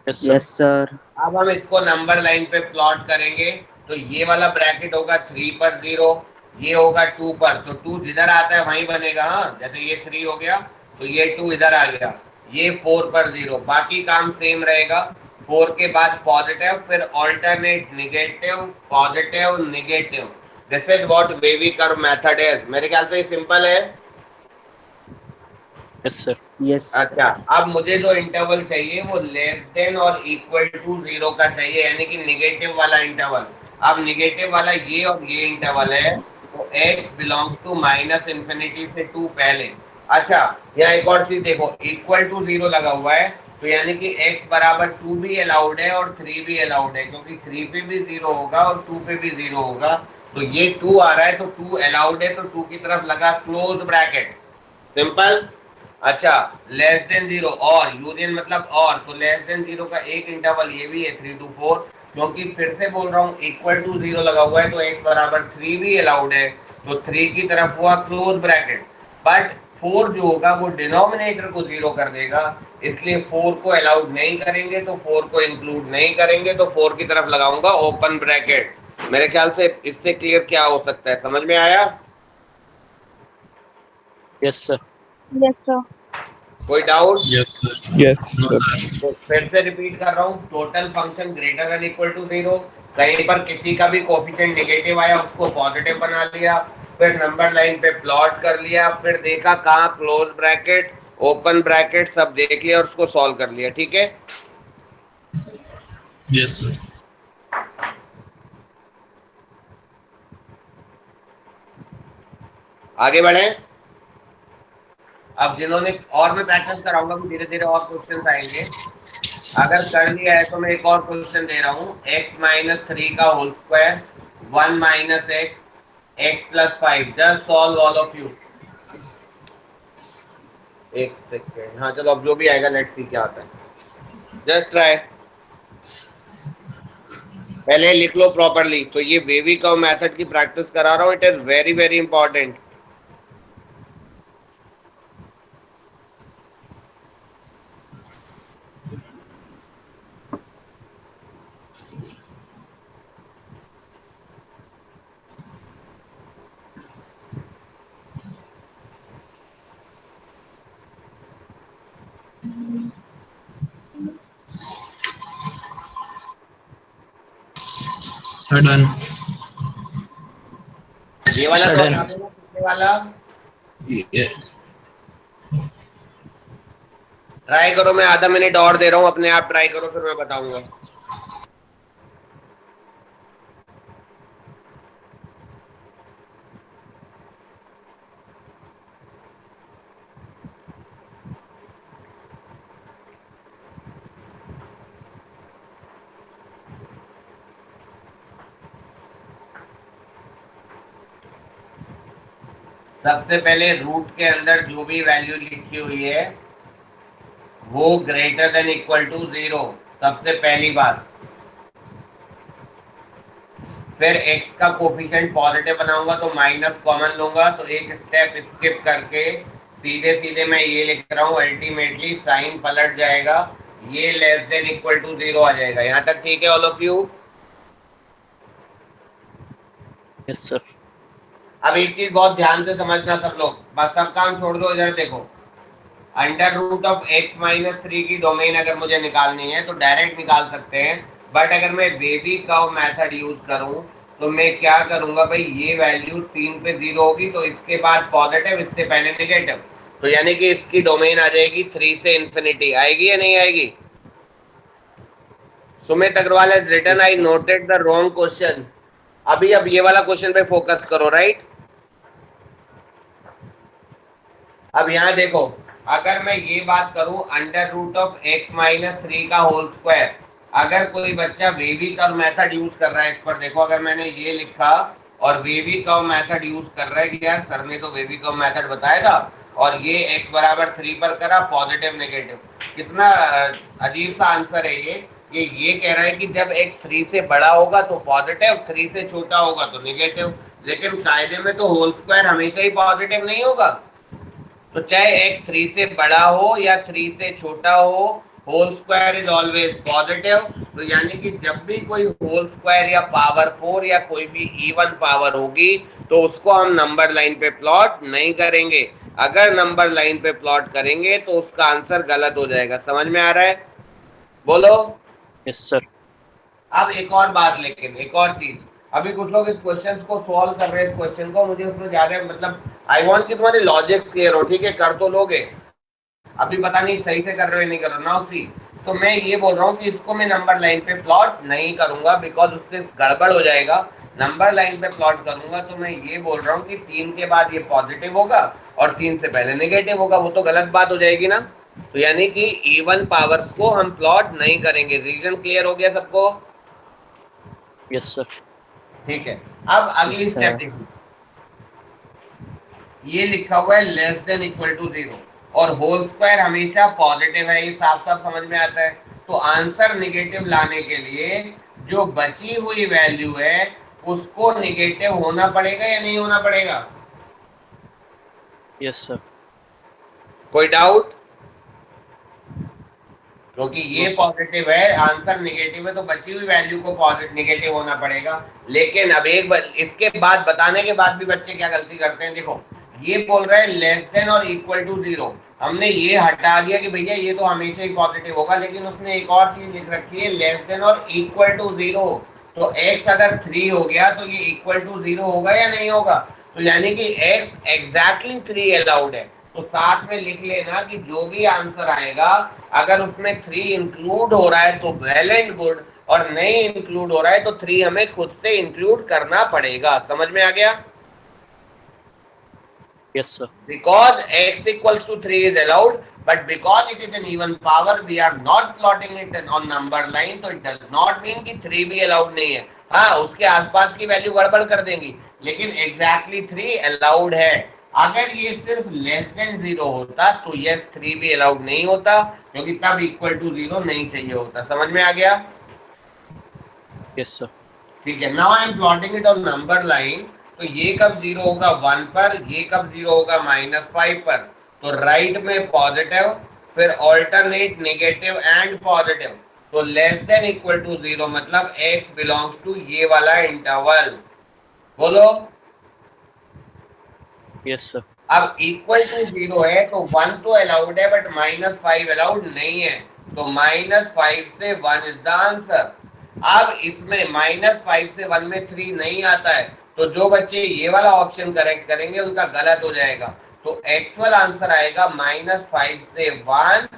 Yes sir. Yes sir. अब हम इसको नंबर लाइन पे प्लॉट करेंगे, तो ये वाला ब्रैकेट होगा 3 पर 0, ये होगा 2 पर, तो 2 जिधर आता है वहीं बनेगा। हाँ, जैसे ये 3 हो गया तो ये 2 इधर आ गया, ये 4 पर 0, बाकी काम सेम रहेगा। 4 के बाद पॉजिटिव, फिर alternate negative positive negative. This is what wavy curve method is. मेरे ख्याल से सिंपल है। Yes sir. यस अच्छा, अब मुझे जो इंटरवल चाहिए वो लेस देन और इक्वल टू 0 का चाहिए, यानी कि निगेटिव वाला इंटरवल। अब निगेटिव वाला ये और ये इंटरवल है, तो x belongs to minus infinity से 2 पहले। अच्छा, यहाँ एक और चीज देखो, इक्वल टू 0 लगा हुआ है, तो यानी कि x बराबर 2 भी अलाउड है और 3 भी अलाउड है, क्योंकि 3 पे भी 0 होगा और 2 पे भी 0 होगा। तो ये 2 आ रहा है, तो 2 अलाउड है, तो 2 की तरफ लगा क्लोज ब्रैकेट, सिंपल। अच्छा, लेस देन 0 और यूनियन मतलब और, तो लेस देन 0 का एक इंटरवल ये भी है 3 to 4, क्योंकि फिर से बोल रहा हूँ इक्वल टू 0 लगा हुआ है, तो x बराबर 3 भी अलाउड है, तो 3 की तरफ हुआ क्लोज ब्रैकेट। बट 4 जो होगा वो डिनोमिनेटर को 0 कर देगा, इसलिए 4 को अलाउड नहीं करेंगे, तो 4 को इंक्लूड नहीं करेंगे, तो 4 की तरफ लगाऊंगा ओपन ब्रैकेट। मेरे ख्याल से इससे क्लियर क्या हो सकता है, समझ में आया? Yes sir. Yes sir. कोई डाउट? Yes sir. यस तो फिर से रिपीट कर रहा हूँ, total function greater than equal to 0, कहीं पर किसी का भी कोफिशिएंट नेगेटिव आया उसको पॉजिटिव बना लिया, फिर नंबर लाइन पे प्लॉट कर लिया, फिर देखा कहाँ क्लोज ब्रैकेट ओपन ब्रैकेट सब देख लिया और उसको सॉल्व कर लिया। ठीक है, यस सर। आगे बढ़े। अब जिन्होंने, और मैं प्रैक्टिस कराऊंगा, धीरे धीरे और क्वेश्चन आएंगे। अगर कर लिया है तो मैं एक और क्वेश्चन दे रहा हूँ, x माइनस 3 का whole square 1 minus x plus 5, just solve all of you. एक सेकेंड, हाँ चलो, अब जो भी आएगा लेट्स सी क्या आता है, जस्ट ट्राई। पहले लिख लो प्रॉपरली। तो ये वेवी कर्व मेथड की प्रैक्टिस करा रहा हूँ, it is very very important. Sir done. ये वाला Sir, तो done. कितने वाला ट्राई करो, मैं आधा मिनट और दे रहा हूँ, अपने आप ट्राई करो, फिर मैं बताऊंगा। सबसे पहले रूट के अंदर जो भी वैल्यू लिखी हुई है वो ग्रेटर देन इक्वल टू 0, सबसे पहली बात। फिर x का कोफिशिएंट पॉजिटिव बनाऊंगा तो माइनस कॉमन लूंगा, तो एक स्टेप स्किप करके सीधे सीधे मैं ये लिख रहा हूँ, अल्टीमेटली साइन पलट जाएगा, ये लेस देन इक्वल टू 0 आ जाएगा। यहाँ तक ठीक है all of you? Yes sir. अब एक चीज बहुत ध्यान से समझना सब लोग, बस सब काम छोड़ दो, इधर देखो। Under root of x minus 3 की डोमेन अगर मुझे निकालनी है तो डायरेक्ट निकाल सकते हैं, बट अगर मैं वेवी कर्व मेथड यूज करूं तो मैं क्या करूंगा भाई, ये वैल्यू 3 पे 0 होगी, तो इसके बाद पॉजिटिव, इससे पहले नेगेटिव, तो यानी कि इसकी डोमेन आ जाएगी 3 से इंफिनिटी। आएगी या नहीं आएगी? Sumit Agarwal has written, I noted the wrong question. अभी अब ये वाला क्वेश्चन पे फोकस करो, राइट? अब यहाँ देखो, अगर मैं ये बात करूं under root of x minus 3 का होल स्क्वायर, अगर कोई बच्चा वेवी कर्व मेथड यूज कर रहा है, इस पर देखो, अगर मैंने ये लिखा और वेवी कर्व मेथड यूज कर रहा है कि यार सर ने तो वेवी कर्व मेथड बताया था, और ये x बराबर 3 पर करा पॉजिटिव नेगेटिव, कितना अजीब सा आंसर है ये कह रहा है कि जब x 3 से बड़ा होगा तो पॉजिटिव, 3 से छोटा होगा तो नेगेटिव, लेकिन कायदे में तो होल स्क्वायर हमेशा ही पॉजिटिव नहीं होगा। तो चाहे x 3 से बड़ा हो या 3 से छोटा हो, whole square is always positive. तो यानी कि जब भी कोई होल स्क्वायर या पावर 4 या कोई भी इवन पावर होगी तो उसको हम नंबर लाइन पे प्लॉट नहीं करेंगे। अगर नंबर लाइन पे प्लॉट करेंगे तो उसका आंसर गलत हो जाएगा। समझ में आ रहा है? बोलो। Yes sir. अब एक और बात, लेकिन एक और चीज, अभी कुछ लोग इस क्वेश्चन को सॉल्व कर रहे हैं, इस क्वेश्चन को, मुझे उसमें ज्यादा मतलब आई वांट कि तुम्हारे लॉजिक क्लियर हो, ठीक है? कर तो लोगे, अभी पता नहीं सही से कर रहे हो नहीं कर रहे हो ना उसी। तो मैं ये बोल रहा हूँ कि इसको मैं नंबर लाइन पे प्लॉट नहीं करूंगा बिकॉज उससे गड़बड़ हो जाएगा। नंबर लाइन पे प्लॉट करूंगा तो मैं ये बोल रहा हूँ कि 3 के बाद ये पॉजिटिव होगा और 3 से पहले नेगेटिव होगा, वो तो गलत बात हो जाएगी ना। तो यानी कि इवन पावर्स को हम प्लॉट नहीं करेंगे। रीजन क्लियर हो गया सबको? Yes sir. ठीक है। अब अगली स्टेप देखिए, ये लिखा हुआ है लेस देन इक्वल टू 0 और होल स्क्वायर हमेशा पॉजिटिव है, ये साफ साफ समझ में आता है। तो आंसर नेगेटिव लाने के लिए जो बची हुई वैल्यू है उसको नेगेटिव होना पड़ेगा या नहीं होना पड़ेगा? Yes sir. कोई डाउट? क्योंकि ये पॉजिटिव है, आंसर नेगेटिव है, तो बची हुई वैल्यू को पॉजिटिव नेगेटिव होना पड़ेगा। लेकिन अब एक इसके बाद बताने के बाद भी बच्चे क्या गलती करते हैं, देखो ये बोल रहे हैं लेस देन और इक्वल टू 0, हमने ये हटा दिया कि भैया ये तो हमेशा ही पॉजिटिव होगा, लेकिन उसने एक और चीज लिख रखी है लेस देन और इक्वल टू 0। तो x अगर 3 हो गया तो ये इक्वल टू 0 होगा या नहीं होगा? तो यानी कि x एग्जैक्टली 3 अलाउड है। तो साथ में लिख लेना कि जो भी आंसर आएगा अगर उसमें 3 इंक्लूड हो रहा है तो वेल एंड गुड, और नहीं इंक्लूड हो रहा है तो 3 हमें खुद से इंक्लूड करना पड़ेगा। समझ में आ गया? Yes sir. Because x equals to 3 is allowed, but because it is an even power, we are not plotting it on number line, so it does not mean कि 3 भी allowed नहीं है। हाँ, उसके आसपास की वैल्यू गड़बड़ कर देंगी, लेकिन exactly 3 allowed है। अगर ये सिर्फ लेस देन 0 होता तो यस 3 भी allowed नहीं होता, क्योंकि तब इक्वल टू 0 नहीं चाहिए होता। समझ में आ गया? Yes sir. ठीक है। Now I M plotting it on number line. तो ये कब 0 होगा 1 पर, ये कब 0 होगा -5 पर। तो राइट में पॉजिटिव, फिर ऑल्टरनेट नेगेटिव एंड पॉजिटिव। तो लेस देन इक्वल टू 0 मतलब x बिलोंग्स टू ये वाला इंटरवल। बोलो। Yes sir. अब इक्वल टू 0 है तो 1 तो अलाउड है बट -5 अलाउड नहीं है, तो -5 से 1 इज द आंसर। अब इसमें -5 से 1 में 3 नहीं आता है, तो जो बच्चे ये वाला ऑप्शन करेक्ट करेंगे उनका गलत हो जाएगा। तो एक्चुअल आंसर आएगा -5 से 1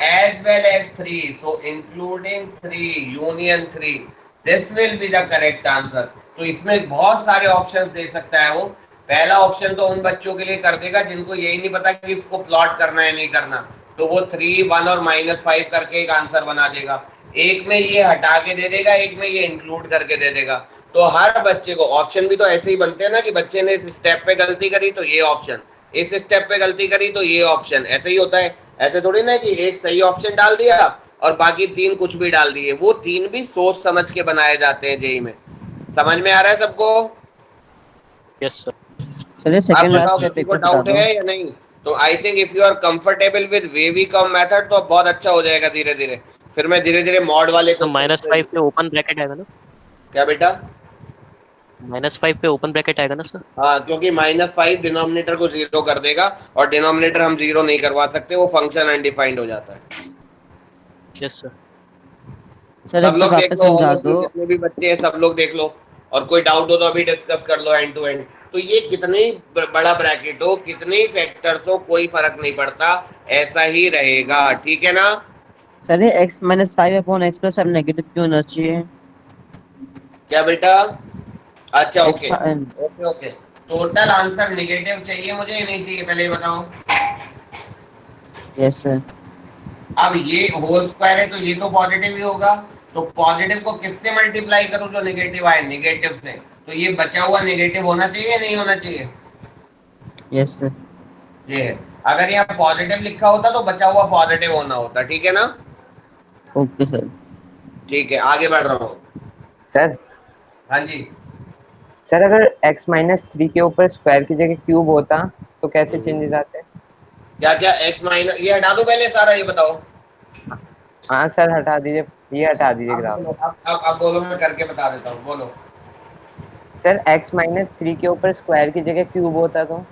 as well as 3, so including 3 union 3, this will be the correct answer. तो इसमें बहुत सारे ऑप्शंस दे सकता है वो। पहला ऑप्शन तो उन बच्चों के लिए कर देगा जिनको यही नहीं पता कि इसको प्लॉट करना है नहीं करना, तो वो 3, 1 और -5 करके एक आंसर बना देगा। एक में ये हटा के दे देगा, एक में ये इंक्लूड करके दे देगा। तो हर बच्चे को ऑप्शन भी तो ऐसे ही बनते हैं ना कि बच्चे ने इस स्टेप पे गलती करी तो ये ऑप्शन, इस स्टेप पे गलती करी तो ये ऑप्शन, ऐसे ही होता है। ऐसे थोड़ी ना कि एक सही ऑप्शन डाल दिया और बाकी 3 कुछ भी डाल दिए, वो 3 भी सोच समझ के बनाए जाते हैं जेई में। समझ में आ रहा है सबको? Yes sir. चलिए सेकंड बताओ स्टेप किसी को डाउट है या नहीं? तो I think if you are comfortable with wavy curve method तो बहुत अच्छा हो जाएगा धीरे धीरे। फिर मैं धीरे धीरे मॉड वाले को तो -5 पे ओपन ब्रैकेट आएगा ना? क्या बेटा? -5 पे ओपन ब्रैकेट आएगा ना सर? हाँ, क्योंकि -5 डिनोमिनेटर को 0 कर देगा और डिनोमिनेटर हम 0 नहीं करवा सकते, वो फंक्शन अनडिफाइंड हो जाता है। Yes sir. सर सब एक लोग बार देख वापस लो, समझा दो। जितने भी बच्चे हैं सब लोग देख लो, और कोई डाउट हो तो अभी डिस्कस कर लो एंड टू एंड। तो ये कितनी बड़ा ब्रैकेट हो, कितने फैक्टर्स हो, कोई फर्क नहीं पड़ता, ऐसा ही रहेगा। ठीक है ना? सर ये x - 5 अपॉन x प्लस अब नेगेटिव क्यों होना चाहिए? क्या बेटा? अच्छा okay X- okay okay. Total answer negative चाहिए मुझे या नहीं चाहिए, पहले ये बताओ। Yes sir. अब ये होल स्क्वायर है तो ये तो पॉजिटिव ही होगा, तो पॉजिटिव को किससे मल्टीप्लाई करूं जो नेगेटिव आए? नेगेटिव से। तो ये बचा हुआ नेगेटिव होना चाहिए या नहीं होना चाहिए? Yes sir. ये है। अगर यहाँ पॉजिटिव लिखा होता तो बचा हुआ पॉजिटिव होना होता। ठीक है ना? Okay sir. ठीक है, आगे बढ़ रहा हूँ। सर हाँ जी। सर अगर x - 3 के ऊपर स्क्वायर की जगह क्यूब होता तो कैसे चेंजेस आते हैं? क्या क्या x माइनस, ये हटा दो पहले सारा, ये बताओ। हाँ सर हटा दीजिए, ये हटा दीजिए ग्राफ। अब बोलो, मैं करके बता देता हूँ, बोलो। सर x-3 के ऊपर स्क्वायर की जगह क्यूब होता तो?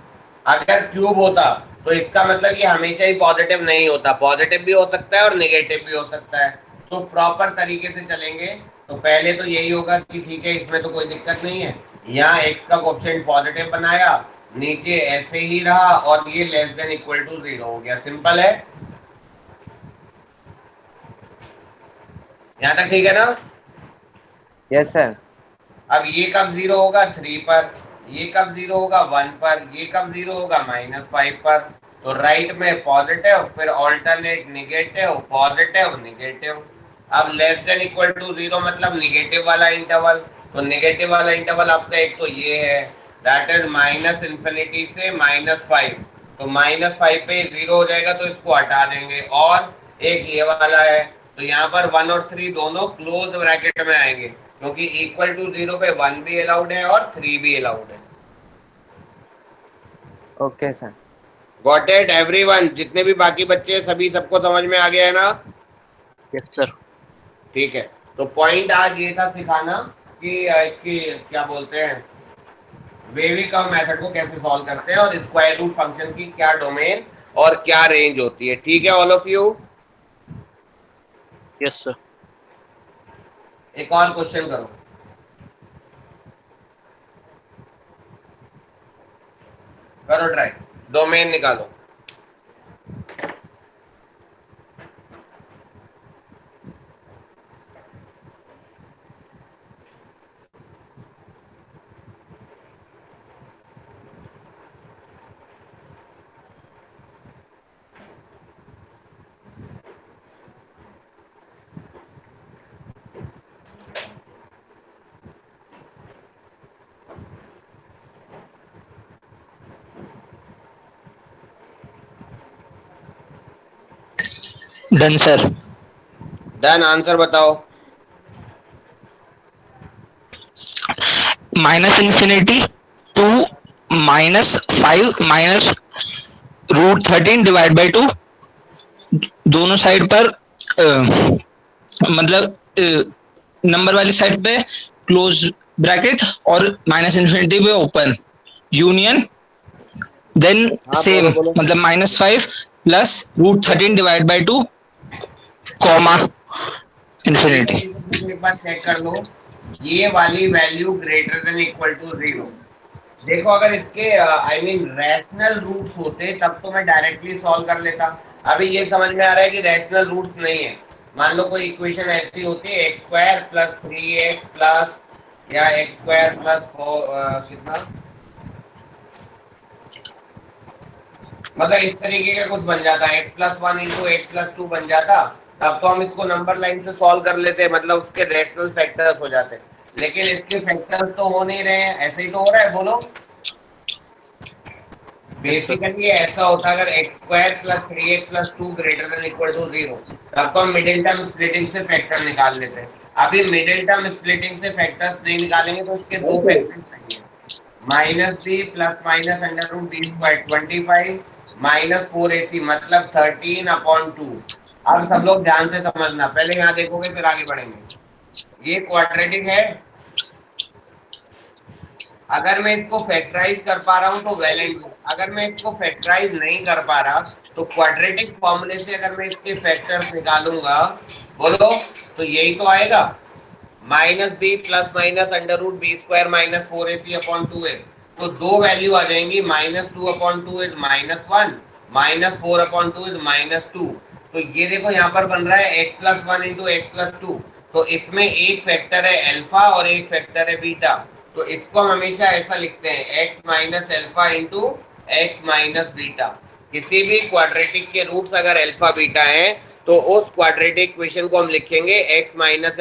अगर क्यूब होता तो इसका मतलब ये हमेशा ही पॉजिटिव नहीं होता, पॉजिटिव भी हो सकता है और नेगेटिव भी हो सकता है। तो प्रॉपर तरीके से चलेंगे तो पहले तो यही होगा कि ठीक है, इसमें तो कोई दिक्कत नहीं है, यहाँ x का कोएफिशिएंट पॉजिटिव बनाया, नीचे ऐसे ही रहा और ये लेस देन इक्वल टू 0 हो गया। सिंपल है, यहाँ तक ठीक है ना? Yes sir. अब ये कब 0 होगा? 3 पर। ये कब 0 होगा? 1 पर। ये कब 0 होगा? -5 पर। तो राइट में पॉजिटिव, फिर ऑल्टरनेट नेगेटिव, पॉजिटिव नेगेटिव। अब लेस देन इक्वल टू 0 मतलब नेगेटिव वाला इंटरवल। तो नेगेटिव वाला इंटरवल आपका एक तो ये है, दैट इज -∞ से -5। तो -5 पे 0 हो जाएगा तो इसको हटा देंगे। और एक ये वाला है, तो यहाँ पर 1 और 3 दोनों क्लोज ब्रैकेट में आएंगे, क्योंकि इक्वल टू 0 पे 1 भी अलाउड है और 3 भी अलाउड है। Okay sir. Got it everyone? जितने भी बाकी बच्चे सभी सबको समझ में आ गया है ना? Yes sir. ठीक है, तो पॉइंट आज ये था सिखाना कि इसकी क्या बोलते हैं, वेवी कर्व मेथड को कैसे सॉल्व करते हैं और स्क्वायर रूट फंक्शन की क्या डोमेन और क्या रेंज होती है। ठीक है all of you? Yes sir. एक और क्वेश्चन करो। करो ट्राई, डोमेन निकालो। Done sir. डन, आंसर बताओ। -∞ to -5 -√13 डिवाइड बाई 2, दोनों साइड पर मतलब नंबर वाली साइड पे क्लोज ब्रैकेट और -∞ पे ओपन यूनियन, देन सेम मतलब -5 +√13 डिवाइड बाई 2 कॉमा इन्फिनिटी। एक बार चेक कर लो, ये वाली value greater than equal to 0। देखो अगर इसके आई मीन रैशनल रूट्स होते तब तो मैं डायरेक्टली सॉल्व कर लेता। अभी ये समझ में आ रहा है कि रैशनल रूट्स नहीं है। मान लो कोई इक्वेशन ऐसी होती है x² + 3x प्लस या x² + 4 कितना, मतलब इस तरीके का कुछ बन जाता है, x + 1 × x + 2 बन जाता, तब तो हम इसको नंबर लाइन से सॉल्व कर लेते, मतलब उसके रैशनल फैक्टर्स हो जाते। लेकिन इसके फैक्टर्स तो हो नहीं रहे हैं, ऐसे ही तो हो रहा है। बोलो, बेसिकली ऐसा होता अगर x² + 3x + 2 greater than equal to 0, तब तो हम मिडिल टर्म स्प्लिटिंग से फैक्टर निकाल लेते हैं। अभी मिडिल टर्म स्प्लिटिंग से फैक्टर्स नहीं निकालेंगे तो इसके दो फैक्टर्स चाहिए, -b ± √b² 25 -4ac मतलब 13/2। अब सब लोग ध्यान से समझना, पहले यहाँ देखोगे फिर आगे बढ़ेंगे। ये क्वाड्रेटिक है, अगर मैं इसको फैक्टराइज कर पा रहा हूँ तो वेल एंड गुड, अगर मैं इसको फैक्टराइज नहीं कर पा रहा तो क्वाड्रेटिक फॉर्मूले से अगर मैं इसके फैक्टर्स निकालूंगा, बोलो, तो यही तो आएगा, -b ± √b² -4ac/2a। तो दो वैल्यू आ जाएंगी, -2/2 इज -1, -4/2 इज -2। तो ये देखो यहाँ पर बन रहा है x + 1 × x + 2। तो इसमें एक फैक्टर है अल्फा और एक फैक्टर है बीटा। तो इसको हम हमेशा ऐसा लिखते हैं, x - अल्फा × x - बीटा। किसी भी क्वाड्रेटिक के रूट्स अगर अल्फा बीटा हैं तो उस क्वाड्रेटिक इक्वेशन को हम लिखेंगे x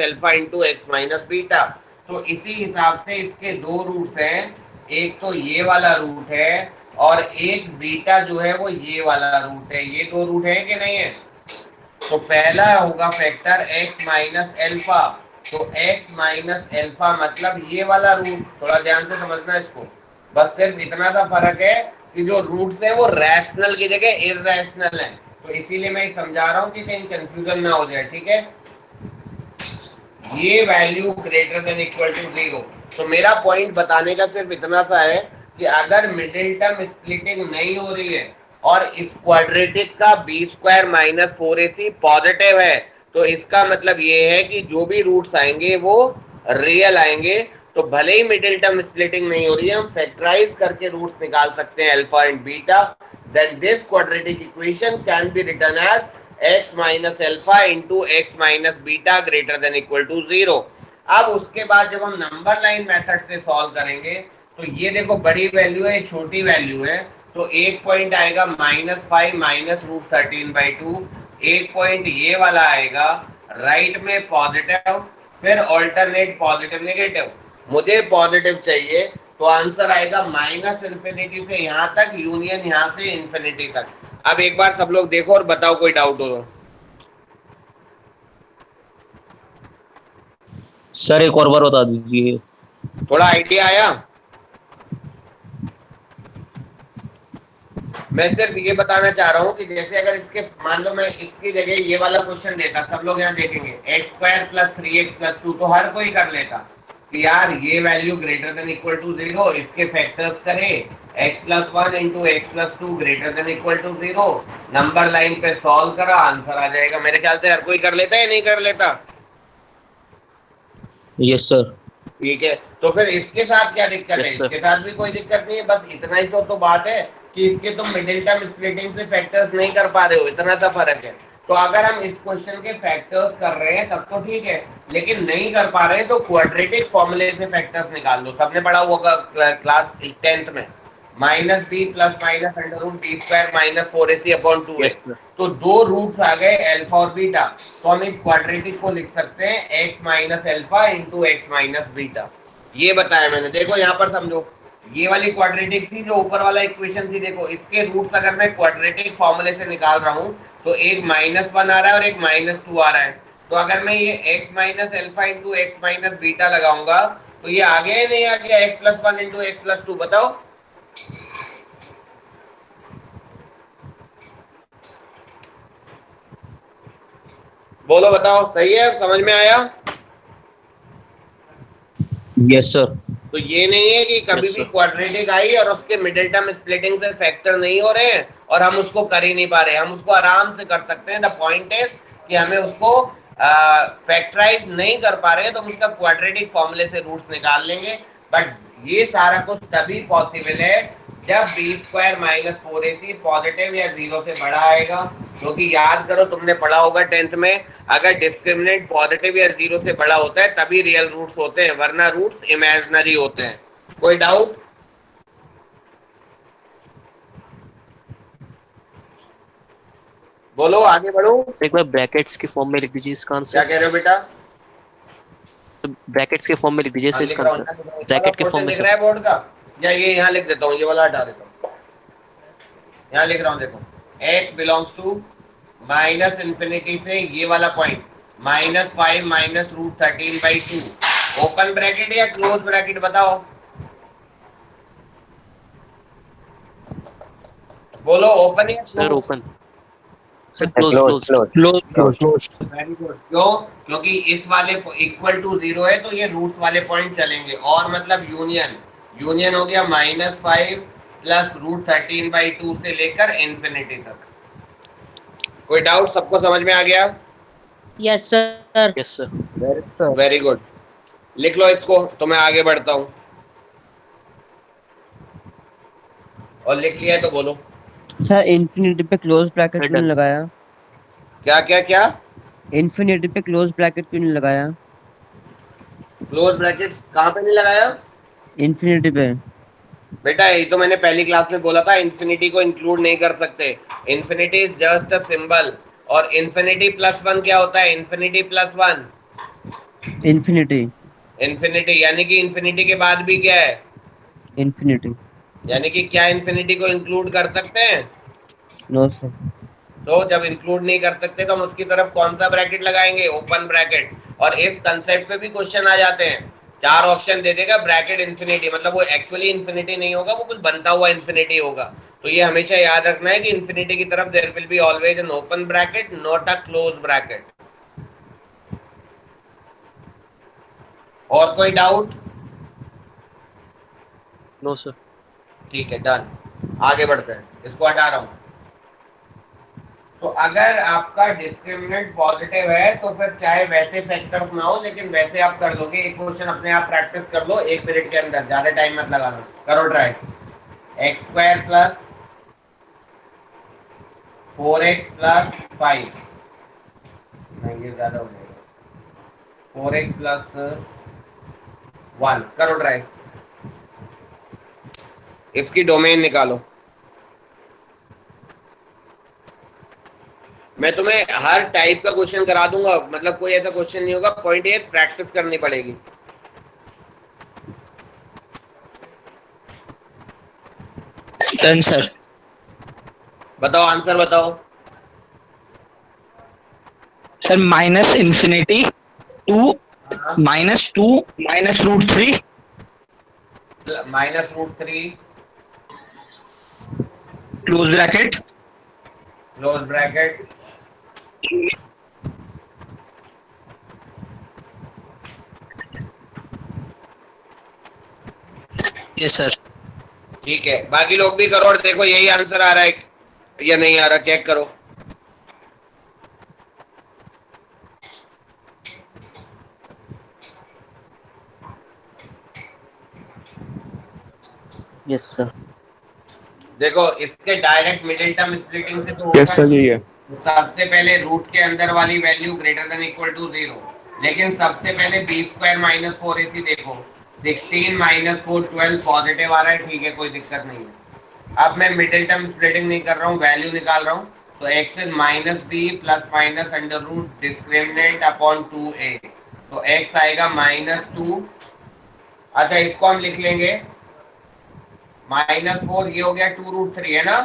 - अल्फा × x - बीटा। तो इसी हिसाब से इसके दो रूट्स हैं, एक तो ये वाला रूट है और एक बीटा जो है वो ये वाला रूट है। ये दो रूट है कि नहीं है? तो पहला होगा फैक्टर x - अल्फा, तो x - अल्फा मतलब ये वाला रूट। थोड़ा ध्यान से समझना इसको, बस सिर्फ इतना सा फर्क है कि जो रूट्स हैं वो रैशनल की जगह इरैशनल हैं। तो इसीलिए मैं समझा रहा हूँ कि कहीं कंफ्यूजन ना हो जाए, ठीक है। ये value greater than equal to 0। तो मेरा पॉइंट बताने का सिर्फ इतना सा है कि अगर मिडिल टर्म स्प्लिटिंग नहीं हो रही है और इस क्वाड्रेटिक का B square minus 4ac positive है, तो इसका मतलब ये है कि जो भी रूट्स आएंगे वो रियल आएंगे। तो भले ही मिडिल टर्म स्प्लिटिंग नहीं हो रही है, हम फैक्टराइज करके रूट्स निकाल सकते हैं alpha and beta. Then this quadratic equation can be written as x minus alpha into X minus beta greater than equal to 0। अब उसके बाद जब हम नंबर लाइन मेथड से सॉल्व करेंगे तो ये देखो बड़ी वैल्यू है, छोटी वैल्यू है, तो एक पॉइंट आएगा -5 माइनस √13/2। एक पॉइंट ये वाला आएगा राइट में पॉजिटिव, फिर ऑल्टरनेट पॉजिटिव नेगेटिव। मुझे पॉजिटिव चाहिए तो आंसर आएगा -इन्फिनिटी से यहाँ तक, यूनियन यहाँ से इन्फिनिटी तक। अब एक बार सब लोग देखो और बताओ कोई डाउट हो तो। सर एक और बार बता दीजिए। थोड़ा आइडिया आया? मैं सिर्फ ये बताना चाह रहा हूँ कि जैसे अगर इसके मान लो मैं इसकी जगह ये वाला क्वेश्चन देता, सब लोग यहाँ देखेंगे x² + 3x + 2, तो हर कोई कर लेता कि यार ये value greater than equal to 0, इसके फैक्टर्स करें x + 1 × x + 2 greater than equal to 0, number line पे सॉल्व करा, आंसर आ जाएगा। मेरे ख्याल से हर कोई कर लेता है, नहीं कर लेता? Yes sir. ठीक है, तो फिर इसके साथ क्या दिक्कत है? Yes, sir. इसके साथ भी कोई दिक्कत नहीं है, बस इतना ही तो बात है कि इसके तुम मिडिल टर्म स्प्लिटिंग से फैक्टर्स नहीं कर पा रहे हो, इतना सा फर्क है। तो अगर हम इस क्वेश्चन के फैक्टर्स कर रहे हैं तब तो ठीक है, लेकिन नहीं कर पा रहे हैं तो क्वाड्रेटिक फॉर्मूले से फैक्टर्स निकाल लो। सबने पढ़ा होगा क्लास 10th में, -b + -√b² - 4ac/2 है। Yes, sir. तो दो रूट्स आ गए अल्फा और बीटा, तो हम इस क्वाड्रेटिक को लिख सकते हैं x minus alpha into X minus beta. ये बताया मैंने, देखो यहाँ पर समझो, ये वाली क्वाड्रेटिक थी, जो ऊपर वाला इक्वेशन थी, देखो इसके रूट्स अगर मैं क्वाड्रेटिक फॉर्मूले से निकाल रहा हूँ तो एक -1 आ रहा है और एक -2 आ रहा है। तो अगर मैं ये x minus alpha into X minus beta लगाऊंगा तो ये आ गया या नहीं आ गया? x + 1 इंटू एक्स + 2, बताओ। बोलो बताओ, सही है? समझ में आया? Yes sir. तो ये नहीं है कि कभी Yes, भी sir. क्वाड्रेटिक आई और उसके मिडिल टर्म स्प्लिटिंग से फैक्टर नहीं हो रहे हैं और हम उसको कर ही नहीं पा रहे। हम उसको आराम से कर सकते हैं। द पॉइंट इज कि हमें उसको फैक्टराइज नहीं कर पा रहे हैं तो हम उसका क्वाड्रेटिक फॉर्मूले से रूट्स निकाल लेंगे। बट ये सारा कुछ तभी पॉसिबल है जब b² - 4ac पॉजिटिव या 0 से बड़ा आएगा। क्योंकि याद करो, तुमने पढ़ा होगा 10th में, अगर डिस्क्रिमिनेंट पॉजिटिव या 0 से बड़ा होता है तभी रियल रूट्स होते हैं, वरना रूट्स इमेजिनरी होते हैं। कोई डाउट? बोलो, आगे बढ़ो। एक बार ब्रैकेट्स के फॉर्म में लिख दीजिए इसका क्या आंसर। कह रहे हो बेटा? ब्रैकेट्स के फॉर्म में लिख दीजिए हाँ, सर लिख इसका रहा हूँ, आंसर। ब्रैकेट के फॉर्म में लिख सर। रहा है बोर्ड का, या ये यहाँ लिख देता हूँ, ये वाला हटा देता हूँ। यहाँ लिख रहा हूँ, देखो x बिलोंग्स टू -इन्फिनिटी से ये वाला पॉइंट -5 माइनस √13/2, ओपन ब्रैकेट या क्लोज ब्रैकेट, बताओ। बोलो, ओपन या sir close? Open. Sir close. Very good. क्यों? क्योंकि इस वाले इक्वल टू 0 है तो ये रूट्स वाले पॉइंट चलेंगे, और मतलब यूनियन हो गया -5 प्लस √13/2 से लेकर इन्फिनिटी तक। कोई डाउट? सबको समझ में आ गया? Yes sir. Very good. लिख लो इसको, तो मैं आगे बढ़ता हूँ। और लिख लिया है तो बोलो। सर इन्फिनिटी पे क्लोज ब्रैकेट क्यों नहीं लगाया? क्या क्या क्या? इन्फिनिटी पे क्लोज ब्रैकेट क्यों नहीं लगाया? क्लोज ब्रैकेट कहाँ पे नहीं लगाया? इन्फिनिटी पे। बेटा ये तो मैंने पहली क्लास में बोला था, इन्फिनिटी को इंक्लूड नहीं कर सकते। Infinity is just a symbol. और इन्फिनिटी +1 क्या होता है? इन्फिनिटी +1 इन्फिनिटी, यानी कि इन्फिनिटी के बाद भी क्या है? इन्फिनिटी। यानी कि क्या इन्फिनिटी को इंक्लूड कर सकते हैं? No sir. तो जब इंक्लूड नहीं कर सकते तो हम उसकी तरफ कौन सा ब्रैकेट लगाएंगे? Open bracket. और इस कंसेप्ट पे भी क्वेश्चन आ जाते हैं 4 ऑप्शन दे देगा ब्रैकेट इन्फिनिटी, मतलब वो एक्चुअली इन्फिनिटी नहीं होगा, वो कुछ बनता हुआ इन्फिनिटी होगा। तो ये हमेशा याद रखना है कि इन्फिनिटी की तरफ there will be always an open bracket, not a close bracket. और कोई डाउट? No sir. ठीक है, डन। आगे बढ़ते हैं, इसको हटा रहा हूं। तो अगर आपका डिस्क्रिमिनेंट पॉजिटिव है तो फिर चाहे वैसे फैक्टर्स ना हो, लेकिन वैसे आप कर दोगे। एक क्वेश्चन अपने आप प्रैक्टिस कर लो 1 मिनट के अंदर, ज्यादा टाइम मत लगाना, करो try. X square plus 4x plus 5, नहीं ये ज्यादा हो जाएगा, 4x प्लस 1, करो ट्राई। इसकी डोमेन निकालो। मैं तुम्हें हर टाइप का क्वेश्चन करा दूंगा, मतलब कोई ऐसा क्वेश्चन नहीं होगा, पॉइंट ये प्रैक्टिस करनी पड़ेगी। Done sir. बताओ आंसर बताओ। Sir minus infinity to minus root 3 -√3 close bracket close bracket yes sir. ठीक है, बाकी लोग भी करो और देखो यही आंसर आ रहा है या नहीं आ रहा, चेक करो। Yes sir. देखो इसके डायरेक्ट मिडिल टर्म स्प्लिटिंग से तो यस होगा सर, यही है। सबसे पहले रूट के अंदर वाली value greater than equal to 0, लेकिन सबसे पहले b² - 4ac देखो, 16 - 4 12 पॉजिटिव आ रहा है, ठीक है कोई दिक्कत नहीं है। अब मैं मिडिल टर्म स्प्लिटिंग नहीं कर रहा हूँ, वैल्यू निकाल रहा हूँ। तो x is -b plus minus under root discriminant upon 2a, तो x आएगा -2। अच्छा इसको हम लिख लेंगे -4, ये हो गया 2√3 है ना।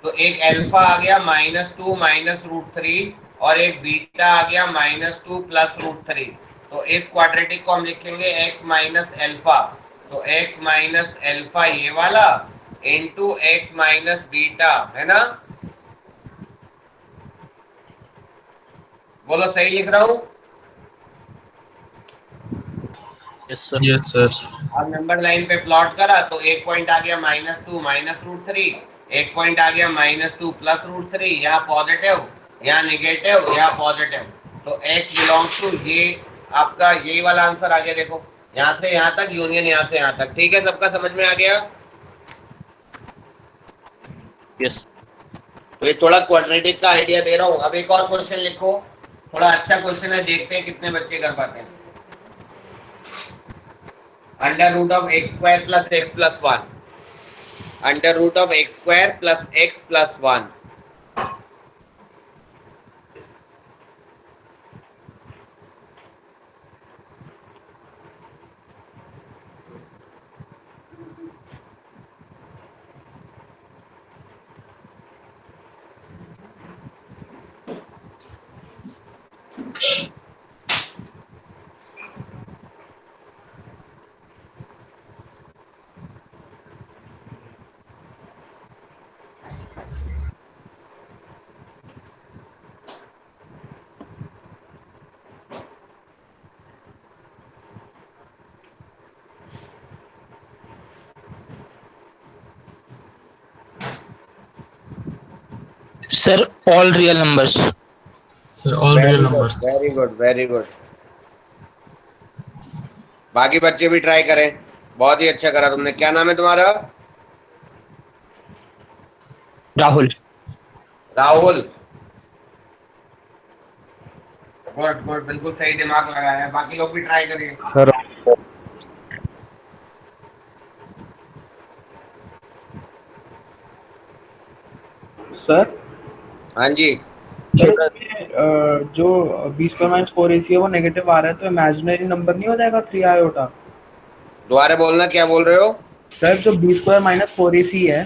तो एक अल्फा आ गया -2 -√3 और एक बीटा आ गया -2 प्लस √3। तो इस क्वाड्रेटिक को हम लिखेंगे x माइनस अल्फा, तो x माइनस अल्फा ये वाला इनटू x माइनस बीटा, है ना। बोलो सही लिख रहा हूं? Yes sir. Yes sir. अब नंबर लाइन पे प्लॉट करा तो एक पॉइंट आ गया -2 -√3, एक पॉइंट आ गया -2 प्लस √3, यहाँ पॉजिटिव यहाँ निगेटिव यहाँ पॉजिटिव। तो x बिलोंग्स टू ये आपका यही वाला आंसर आ गया। देखो यहाँ से यहाँ तक यूनियन यहाँ से यहाँ तक, ठीक है, सबका समझ में आ गया। यस। तो ये थोड़ा क्वाड्रेटिक का आइडिया दे रहा हूँ। अब एक और क्वेश्चन लिखो, थोड़ा अच्छा क्वेश्चन है, देखते हैं कितने बच्चे कर पाते हैं। √(x² + x + 1), √(x² + x + 1). Sir all real numbers. Sir all real numbers. Very good very good. बाकी बच्चे भी ट्राई करें, बहुत ही अच्छा करा तुमने। क्या नाम है तुम्हारा? राहुल। राहुल, गुड गुड, बिल्कुल सही दिमाग लगाया है। बाकी लोग भी ट्राई करिए। सर सर हाँ जी, जो b² - 4ac है वो नेगेटिव आ रहा है, तो इमेजिनरी नंबर नहीं हो जाएगा 3 आयोटा? दोबारा बोलना, क्या बोल रहे हो? सर जो b² - 4ac है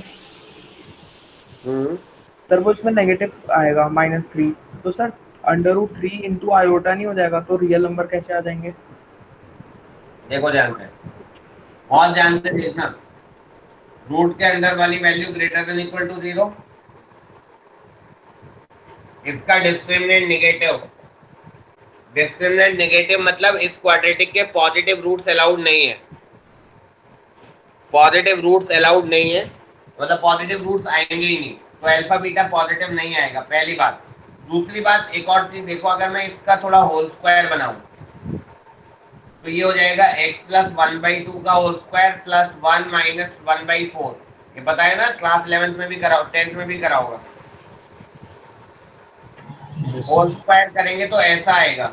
सर वो इसमें नेगेटिव आएगा -3, तो sir under root 3 into iota नहीं हो जाएगा तो रियल नंबर कैसे आ जाएंगे? देखो जानते हैं और जानते देखना, रूट के अंदर वाली value greater than equal to 0, इसका डिस्क्रिमिनेंट नेगेटिव। डिस्क्रिमिनेंट नेगेटिव मतलब इस क्वाड्रेटिक के पॉजिटिव रूट्स अलाउड नहीं है, पॉजिटिव रूट्स अलाउड नहीं है, मतलब पॉजिटिव रूट्स आएंगे ही नहीं, तो अल्फा बीटा पॉजिटिव नहीं आएगा, पहली बात। दूसरी बात, एक और चीज देखो, अगर मैं इसका थोड़ा होल स्क्वायर बनाऊं तो ये हो जाएगा x प्लस 1/2 का होल स्क्वायर प्लस 1 माइनस 1/4। ये पता है ना, क्लास 11th में भी करा, 10th में भी करा होगा। होल स्क्वायर करेंगे तो ऐसा आएगा,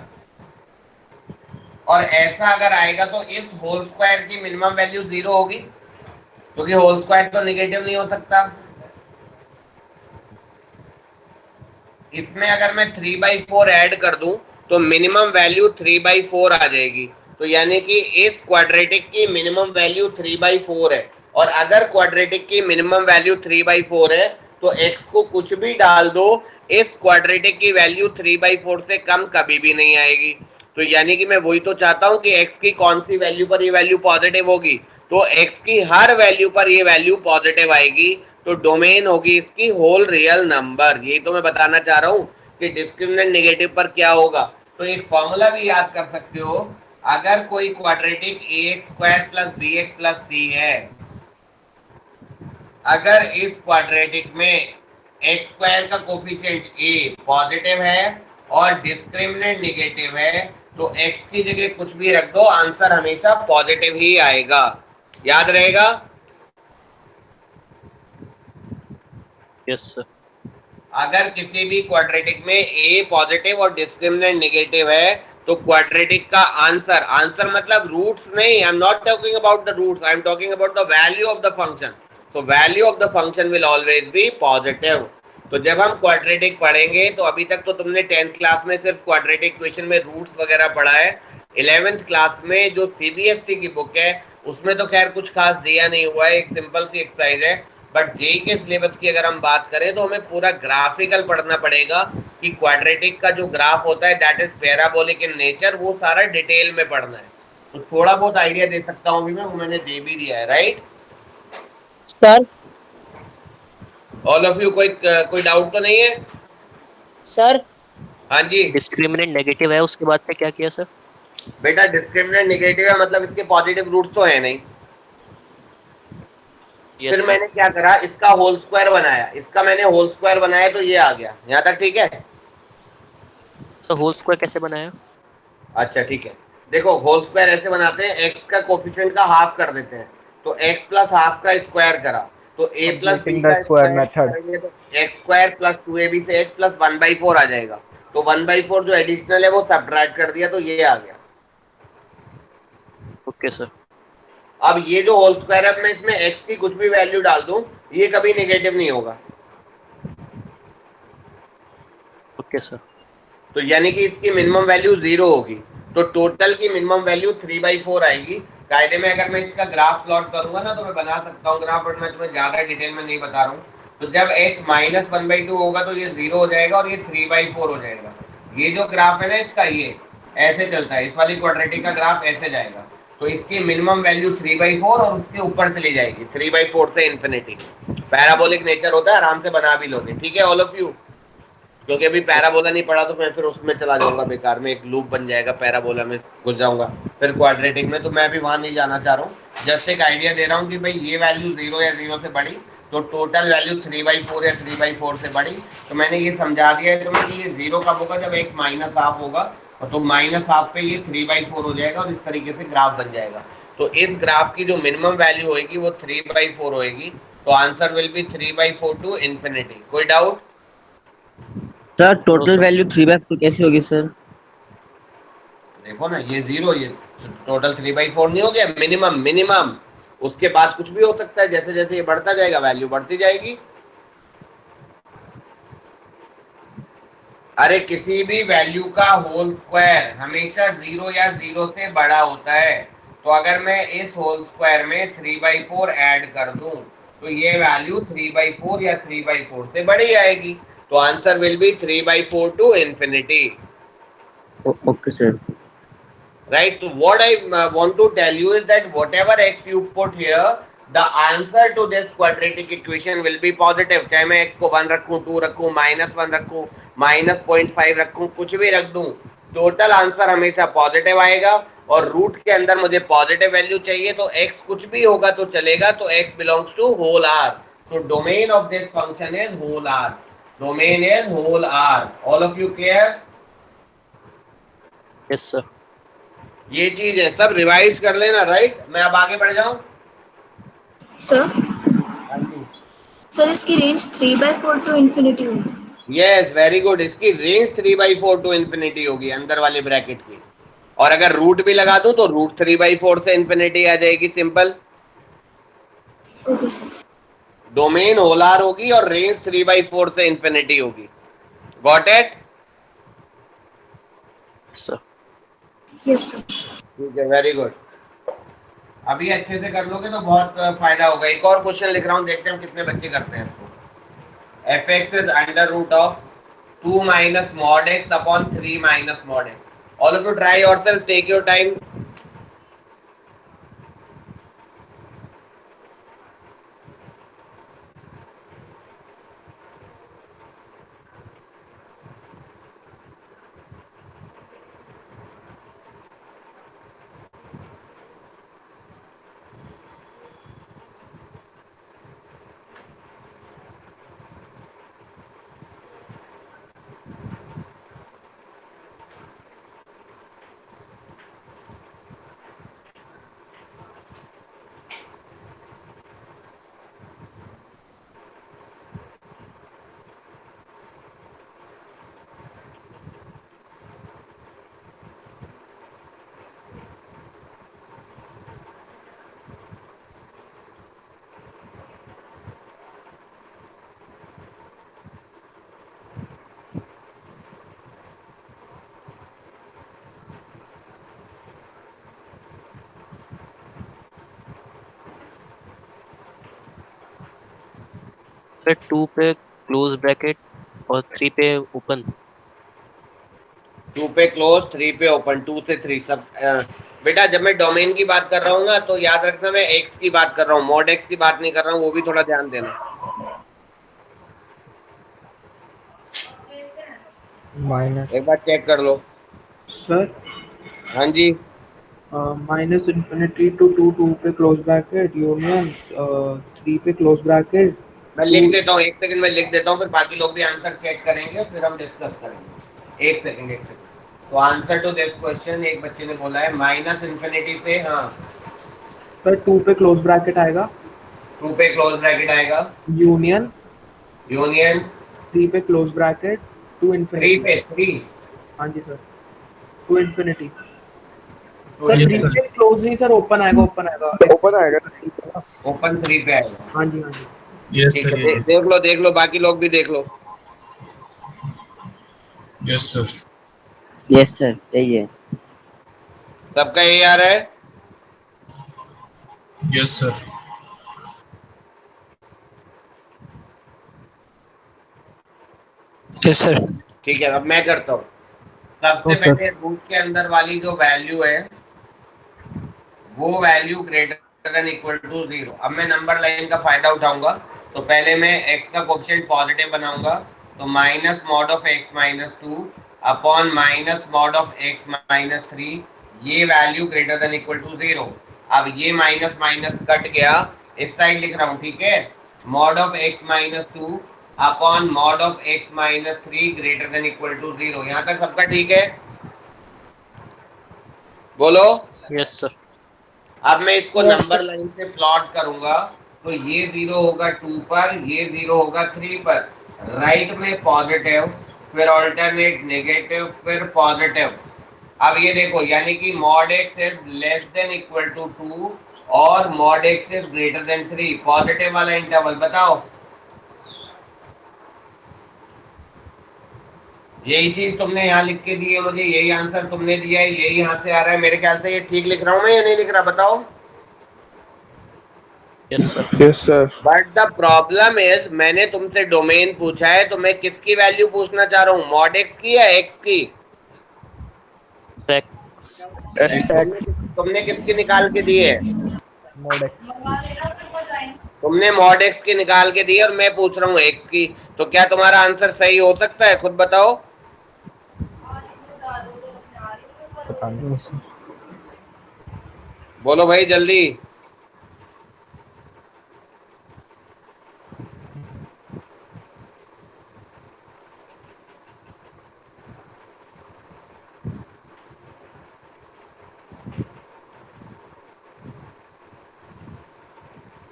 और ऐसा अगर आएगा तो इस होल स्क्वायर की मिनिमम वैल्यू 0 होगी, क्योंकि होल स्क्वायर तो नेगेटिव नहीं हो सकता। इसमें अगर मैं 3/4 ऐड कर दूं तो मिनिमम वैल्यू 3/4 आ जाएगी, तो यानी कि इस क्वाड्रेटिक की मिनिमम वैल्यू 3/4 है। और अगर क्वाड्रेटिक की मिनिमम वैल्यू 3/4 है तो x को कुछ भी डाल दो, इस क्वाड्रेटिक की वैल्यू 3/4 से कम कभी भी नहीं आएगी। तो यानी कि मैं वही तो चाहता हूं कि x की कौन सी वैल्यू पर ये वैल्यू पॉजिटिव होगी, तो x की हर वैल्यू पर ये वैल्यू पॉजिटिव आएगी, तो डोमेन होगी इसकी होल रियल नंबर। यही तो मैं बताना चाह रहा हूँ कि डिस्क्रिमिनेंट नेगेटिव पर क्या होगा। तो एक फॉर्मूला भी याद कर सकते हो, अगर कोई quadratic ax² plus bx plus c है, अगर इस क्वाड्रेटिक में x² का कोफिशिएंट a पॉजिटिव है और डिस्क्रिमिनेंट नेगेटिव है, तो x की जगह कुछ भी रख दो, आंसर हमेशा पॉजिटिव ही आएगा। याद रहेगा? Yes sir. अगर किसी भी क्वाड्रेटिक में a पॉजिटिव और डिस्क्रिमिनेंट नेगेटिव है तो क्वाड्रेटिक का आंसर, आंसर मतलब रूट्स नहीं, I am not talking about the roots, I am talking about the value of the function. So value of the function will always be positive. तो जब हम quadratic पढ़ेंगे, तो अभी तक तो तुमने 10th क्लास में सिर्फ क्वाड्रेटिक इक्वेशन में रूट्स वगैरह पढ़ा है, 11th क्लास में जो सीबीएसई की बुक है उसमें तो खैर कुछ खास दिया नहीं हुआ है, एक सिंपल सी एक्सरसाइज है। बट जेई के सिलेबस की अगर हम बात करें तो हमें पूरा ग्राफिकल पढ़ना पड़ेगा कि क्वाड्रेटिक का जो ग्राफ होता है that is parabolic in nature, वो सारा डिटेल में पढ़ना है। तो थोड़ा बहुत आइडिया दे सकता हूँ भी मैं, वो मैंने दे भी दिया है, right sir? All of you? कोई डाउट तो नहीं है सर हाँ जी डिस्क्रिमिनेंट नेगेटिव है, उसके बाद में क्या किया सर? बेटा, डिस्क्रिमिनेंट नेगेटिव है मतलब इसके पॉजिटिव रूट्स तो है नहीं। फिर मैंने क्या करा, इसका होल स्क्वायर बनाया, इसका मैंने होल स्क्वायर बनाया तो ये आ गया। यहाँ तक ठीक है? सर होल स्क्वायर कैसे बनाया? अच्छा ठीक है, देखो होल स्क्वायर ऐसे बनाते हैं, x का कोफिशिएंट का हाफ कर देते हैं, तो x प्लस हाफ का स्क्वायर करा तो a प्लस b का स्क्वायर करेंगे तो x² प्लस 2ab से h प्लस 1/4 आ जाएगा। तो 1/4 जो एडिशनल है वो सब्ट्रैक्ट कर दिया तो ये आ गया। Okay sir. अब ये जो होल स्क्वायर है, मैं इसमें x की कुछ भी वैल्यू डाल दूं, ये कभी नेगेटिव नहीं होगा। Okay sir. तो यानी कि इसकी मिनिमम वैल्यू 0 होगी, तो टोटल की मिनिमम वैल्यू 3/4 आएगी। कायदे में अगर मैं इसका ग्राफ प्लॉट करूंगा ना तो मैं बना सकता हूँ ग्राफ, बट मैं तुम्हें ज्यादा डिटेल में नहीं बता रहा हूँ। तो जब x माइनस 1/2 होगा तो ये 0 हो जाएगा और ये 3/4 हो जाएगा। ये जो ग्राफ है ना इसका, ये ऐसे चलता है, इस वाली क्वाड्रेटिक का ग्राफ ऐसे जाएगा। तो इसकी मिनिमम वैल्यू 3/4 और उसके ऊपर चली जाएगी 3/4 से इन्फिनिटी। पैराबोलिक नेचर होता है, आराम से बना भी लोगे। ठीक है ऑल ऑफ यू? क्योंकि अभी पैराबोला नहीं पढ़ा तो मैं फिर उसमें चला जाऊंगा बेकार में, एक लूप बन जाएगा, पैराबोला में घुस जाऊंगा फिर क्वाड्रेटिक में, तो मैं भी वहां नहीं जाना चाह रहा हूँ। जस्ट एक आइडिया दे रहा हूँ कि भाई ये वैल्यू 0 या 0 से बड़ी तो टोटल वैल्यू 3/4 या 3/4 से बड़ी। तो मैंने ये समझा दिया है तुम्हें कि ये 0 कब होगा, जब x माइनस हाफ होगा, तो माइनस हाफ पे ये 3/4 हो जाएगा और इस तरीके से ग्राफ बन जाएगा। तो इस ग्राफ की जो मिनिमम वैल्यू होगी वो 3/4 होगी, तो answer will be 3/4 to infinity. कोई डाउट? सर टोटल वैल्यू 3/4 कैसी होगी सर? देखो ना, ये 0, ये टोटल 3/4 नहीं हो गया? मिनिमम मिनिमम, उसके बाद कुछ भी हो सकता है, जैसे जैसे ये बढ़ता जाएगा वैल्यू बढ़ती जाएगी। अरे किसी भी वैल्यू का होल स्क्वायर हमेशा 0 या 0 से बड़ा होता है, तो अगर मैं इस होल स्क्वायर में 3/4 ऐड कर दूं तो ये वैल्यू 3/4 या 3/4 से बड़ी आएगी। तो तो answer will be 3/4 to infinity. Okay sir. Right? So what I want to tell you is that whatever x you put here, the answer to this quadratic equation will be positive. चाहे मैं x को 1 रखूं, 2 रखूं, -1 रखूं, -0.5 रखूं, कुछ भी रख दूं, टोटल आंसर हमेशा पॉजिटिव आएगा। और रूट के अंदर मुझे पॉजिटिव वैल्यू चाहिए, तो x कुछ भी होगा तो चलेगा, तो x belongs to whole r. So domain of this function is whole r. Domain is whole r. All of you clear? Yes sir. ये चीज है, सब रिवाइज कर लेना। राइट, मैं अब आगे बढ़ जाऊं। सर सर इसकी रेंज 3/4 टू इन्फिनिटी होगी। Yes, very good. इसकी रेंज 3/4 टू इन्फिनिटी होगी अंदर वाले ब्रैकेट की। और अगर रूट भी लगा दूं तो रूट 3/4 से इन्फिनिटी आ जाएगी, simple. Okay sir. Domain Holar होगी और रेंज 3/4 से इन्फिनिटी होगी। Got it? Sir yes sir. ठीक है, वेरी गुड। अभी अच्छे से कर लोगे तो बहुत फायदा होगा। एक और क्वेश्चन लिख रहा हूं, देखते हैं कितने बच्चे करते हैं इसको। fx is under root of 2 minus mod x upon 3 minus mod x. All of you try yourself, take your time. फिर 2 पे क्लोज ब्रैकेट और 3 पे ओपन। 2 पे क्लोज, 3 पे ओपन, 2 से 3 सब। बेटा जब मैं डोमेन की बात कर रहा हूँ ना, तो याद रखना मैं x की बात कर रहा हूँ, मॉड x की बात नहीं कर रहा हूँ, वो भी थोड़ा ध्यान देना। माइनस एक बार चेक कर लो। सर हाँ जी, माइनस इन्फिनिटी टू 2 पे क्लोज ब्रैकेट यूनियन 3 पे क्लोज ब्रैकेट। मैं लिख देता हूँ, एक सेकंड में लिख देता हूँ, फिर बाकी लोग भी आंसर चेक करेंगे, फिर हम डिस्कस करेंगे। एक सेकंड। तो आंसर टू दिस क्वेश्चन, एक बच्चे ने बोला है माइनस इन्फिनिटी से, हाँ सर 2 पे क्लोज ब्रैकेट आएगा, 2 पे क्लोज ब्रैकेट आएगा, यूनियन यूनियन 3 पे क्लोज ब्रैकेट टू 3 इन्फिनिटी। पे 3। हाँ जी सर, टू इन्फिनिटी। तो सर Yes, 3 sir. पे क्लोज नहीं सर, ओपन आएगा, ओपन आएगा। ओपन 3 पे आएगा। हाँ जी हाँ जी। यस ठीक सर, है, देख लो, बाकी लोग भी देख लो। Yes sir. यस सर, यही है। सबका यही आ रहा है? Yes sir. Yes sir. ठीक है, अब मैं करता हूँ। सबसे सर। पहले रूट के अंदर वाली जो वैल्यू है, वो value greater than equal to 0। अब मैं नंबर लाइन का फायदा उठाऊंगा, तो पहले मैं x का कोएफिशिएंट पॉजिटिव बनाऊंगा, तो minus mod of x minus 2 upon minus mod of x minus 3, ये value greater than equal to 0। अब ये माइनस माइनस कट गया, इस साइड लिख रहा हूँ, ठीक है। Mod of x minus 2 upon mod of x minus 3 greater than equal to 0। यहाँ तक सबका ठीक है? बोलो। Yes sir. अब मैं इसको नंबर लाइन से प्लॉट करूंगा, तो ये 0 होगा 2 पर, ये 0 होगा 3 पर। राइट में पॉजिटिव, फिर ऑल्टरनेट नेगेटिव, फिर पॉजिटिव। अब ये देखो, यानी कि mod x is less than equal to 2 और mod x is greater than 3, positive वाला इंटरवल। बताओ, यही चीज तुमने यहाँ लिख के दी है मुझे, यही आंसर तुमने दिया है, यही यहाँ से आ रहा है। मेरे ख्याल से ये ठीक लिख रहा हूँ मैं या नहीं लिख रहा, बताओ। Yes, sir. Yes, sir. But the problem is मैंने तुमसे डोमेन पूछा है तो मैं किसकी वैल्यू पूछना चाह रहा हूँ, मॉड एक्स की या एक्स की? तुमने किसकी निकाल के दी है? तुमने मॉड एक्स की निकाल के दी है और मैं पूछ रहा हूँ एक्स की, तो क्या तुम्हारा आंसर सही हो सकता है? खुद बताओ। बोलो भाई जल्दी।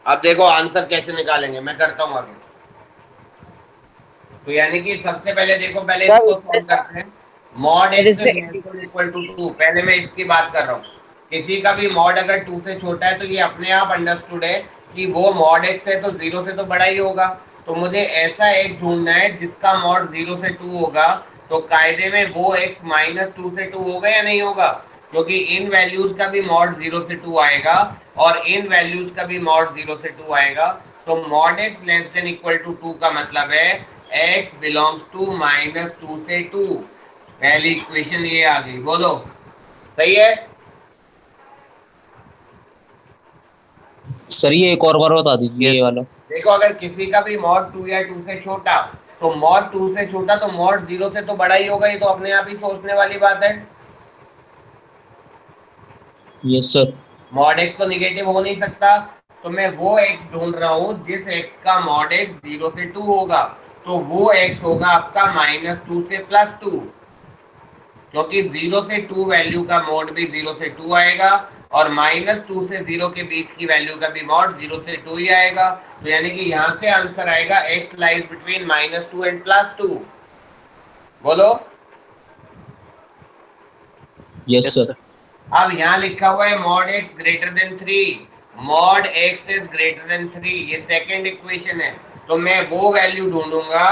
अब देखो आंसर कैसे निकालेंगे, मैं करता हूं आगे। तो यानी कि सबसे पहले देखो, पहले सर, इसको इसमें सॉल्व करते हैं। मॉड सर, एक्स इसमें इक्वल टू 2, पहले मैं इसकी बात कर रहा हूँ। किसी का भी मॉड अगर 2 से छोटा है तो ये अपने आप अंडरस्टूड है कि वो मॉड एक्स है तो 0 से तो बड़ा ही होगा। तो मुझे ऐसा एक्स ढूंढना है जिसका मॉड 0 से 2 होगा। तो कायदे में वो एक्स -2 से 2 होगा या नहीं होगा? क्योंकि इन वैल्यूज का भी मॉड 0 से 2 आएगा और इन वैल्यूज का भी मॉड 0 से 2 आएगा। तो mod x less than equal to 2 का मतलब है x बिलोंग्स टू -2 से 2। पहली इक्वेशन ये आ गई, बोलो सही है? सर ये एक और बार बता दीजिए Yes. ये वाला। देखो अगर किसी का भी मॉड 2 या 2 से छोटा, तो मॉड 2 से छोटा तो मॉड 0 से तो बड़ा ही होगा, ये तो अपने आप ही सोचने वाली बात है। Yes sir. मॉड एक्स तो निगेटिव हो नहीं सकता, तो मैं वो एक्स ढूंढ रहा हूं जिस एक्स का मॉड एक्स 0 से 2 होगा। तो वो एक्स होगा आपका -2 से +2, क्योंकि 0 से 2 वैल्यू का मॉड भी 0 से 2 आएगा और -2 से 0 के बीच की वैल्यू का भी मॉड 0 से 2 ही आएगा। तो यानी कि यहां से आंसर आएगा x लाइज बिटवीन -2 एंड +2। बोलो। Yes Yes, sir. sir. अब यहाँ लिखा हुआ है mod x greater than 3, mod x is greater than 3, ये सेकंड इक्वेशन है। तो मैं वो वैल्यू ढूंढूंगा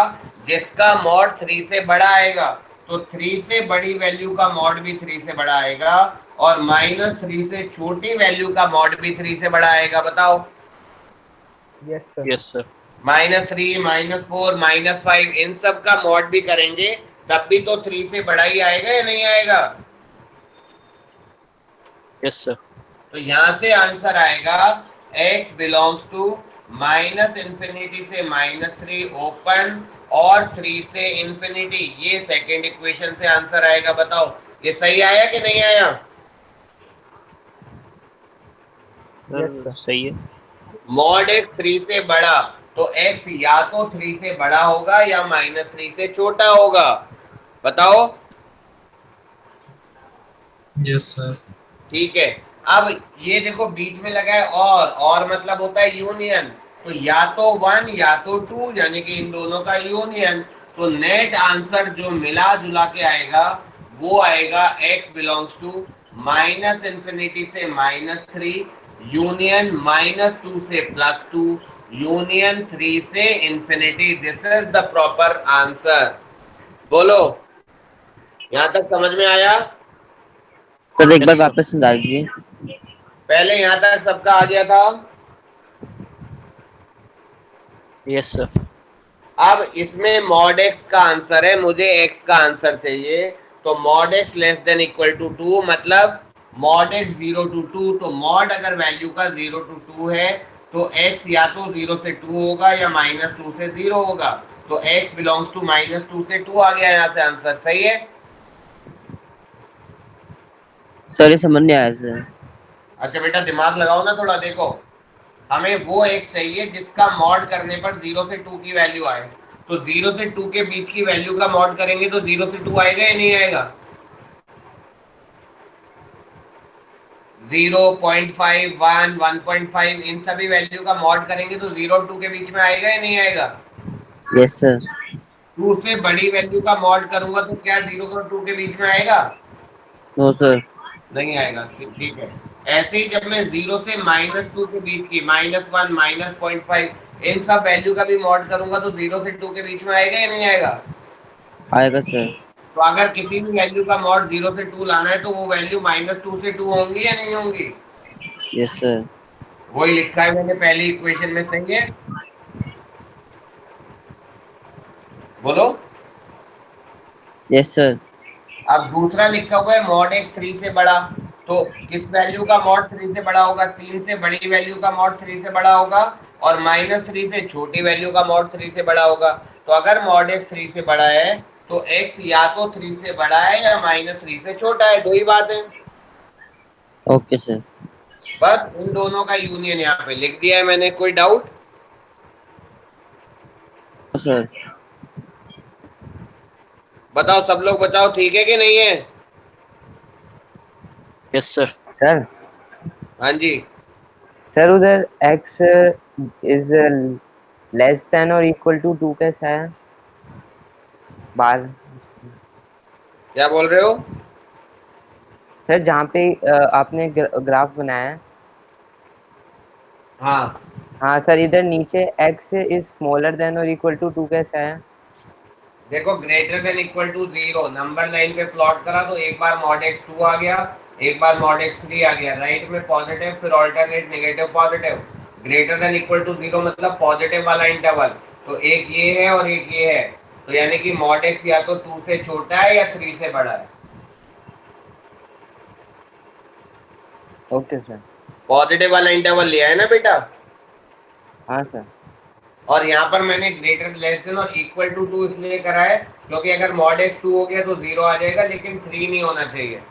जिसका मॉड 3 से बड़ा आएगा। तो 3 से बड़ी वैल्यू का मॉड भी 3 से बड़ा आएगा और -3 से छोटी वैल्यू का मॉड भी 3 से बड़ा आएगा। बताओ। Yes, sir. -3, -4, -5 इन सब का मॉड भी करेंगे तब भी तो 3 से बड़ा ही आएगा या नहीं आएगा? Yes, sir. तो यहां से आंसर आएगा x बिलोंग्स टू -इंफिनिटी से -3 ओपन और 3 से इंफिनिटी, ये सेकंड इक्वेशन से आंसर आएगा। बताओ ये सही आया कि नहीं आया? Yes, sir. सही है। मॉड x 3 से बड़ा, तो x या तो 3 से बड़ा होगा या -3 से छोटा होगा। बताओ। Yes sir. ठीक है। अब ये देखो बीच में लगा है और मतलब होता है यूनियन, तो या तो 1 या तो 2, यानी कि इन दोनों का यूनियन। तो नेट आंसर जो मिला जुला के आएगा वो आएगा x बिलोंग्स टू -इंफिनिटी से -3 यूनियन -2 से +2 यूनियन 3 से infinity. This is the proper answer. बोलो यहां तक समझ में आया? सर एक बार वापस समझा दीजिए। पहले यहाँ तक सबका आ गया था? Yes, sir. अब इसमें मॉड x का आंसर है, मुझे x का आंसर चाहिए। तो mod x less than equal to 2 मतलब मॉड x 0 to 2। तो मॉड अगर वैल्यू का 0 to 2 है तो x या तो 0 से 2 होगा या -2 से 0 होगा। तो x बिलोंग्स टू -2 से 2 आ गया यहाँ से आंसर। सही है? सर ये समझ नहीं आया सर। अच्छा बेटा दिमाग लगाओ ना थोड़ा। देखो हमें वो x चाहिए जिसका मॉड करने पर 0 से 2 की वैल्यू आए। तो 0 से 2 के बीच की वैल्यू का मॉड करेंगे तो 0 से 2 आएगा या नहीं आएगा? 0.5, 1, 1.5 इन सभी वैल्यू का मॉड करेंगे तो 0 और 2 के बीच में आएगा या नहीं आएगा? Yes sir. 2 से बड़ी वैल्यू का मॉड करूंगा तो क्या 0 और 2 के बीच में आएगा? No sir. नहीं आएगा। ठीक है। ऐसे ही जब मैं 0 से -2 के बीच की -1, -0.5 इन सब वैल्यू का भी मॉड करूंगा तो 0 से 2 के बीच में आएगा या नहीं आएगा? आएगा सर। तो अगर किसी भी वैल्यू का मॉड 0 से 2 लाना है तो वो वैल्यू -2 से 2 होंगी या नहीं होंगी? Yes sir. वही लिखा है मैंने पहली इक्वेशन में, सही है? बोलो। Yes sir. अब दूसरा लिखा हुआ है मॉड एक्स 3 से बड़ा, तो किस वैल्यू का मॉड 3 से बड़ा होगा? 3 से बड़ी वैल्यू का मॉड 3 से बड़ा होगा, और -3 से छोटी वैल्यू का मॉड 3 से बड़ा होगा। तो अगर मॉड एक्स 3 से बड़ा है तो x या तो 3 से बड़ा है या -3 से छोटा है, दो ही बात है। Okay sir. बस इन दोनों का यूनियन यहाँ पे लिख दिया है मैंने। कोई डाउट? सर बताओ सब लोग, बताओ ठीक है कि नहीं है? Yes sir. सर हाँ जी। सर उधर x इज लेस देन और इक्वल टू 2 कैसा है बार? क्या बोल रहे हो? सर जहाँ पे आपने ग्राफ बनाया है, हाँ हाँ सर, इधर नीचे x इज स्मॉलर देन और इक्वल टू 2 कैसा है? देखो, greater than equal to 0 number line पे प्लॉट करा तो एक बार मॉड एक्स 2 आ गया, एक बार मॉड एक्स 3 आ गया, राइट में पॉजिटिव, फिर alternate negative positive. Greater than equal to 0 मतलब पॉजिटिव वाला इंटरवल, तो एक ये है और एक ये है, तो यानी कि मॉड एक्स या तो 2 से छोटा है या 3 से बड़ा है। Okay sir. पॉजिटिव वाला इंटरवल लिया है ना बेटा? हाँ सर। और यहाँ पर मैंने ग्रेटर लेस देन और इक्वल टू 2 इसलिए करा है क्योंकि अगर मॉड एक्स 2 हो गया तो 0 आ जाएगा, लेकिन 3 नहीं होना चाहिए।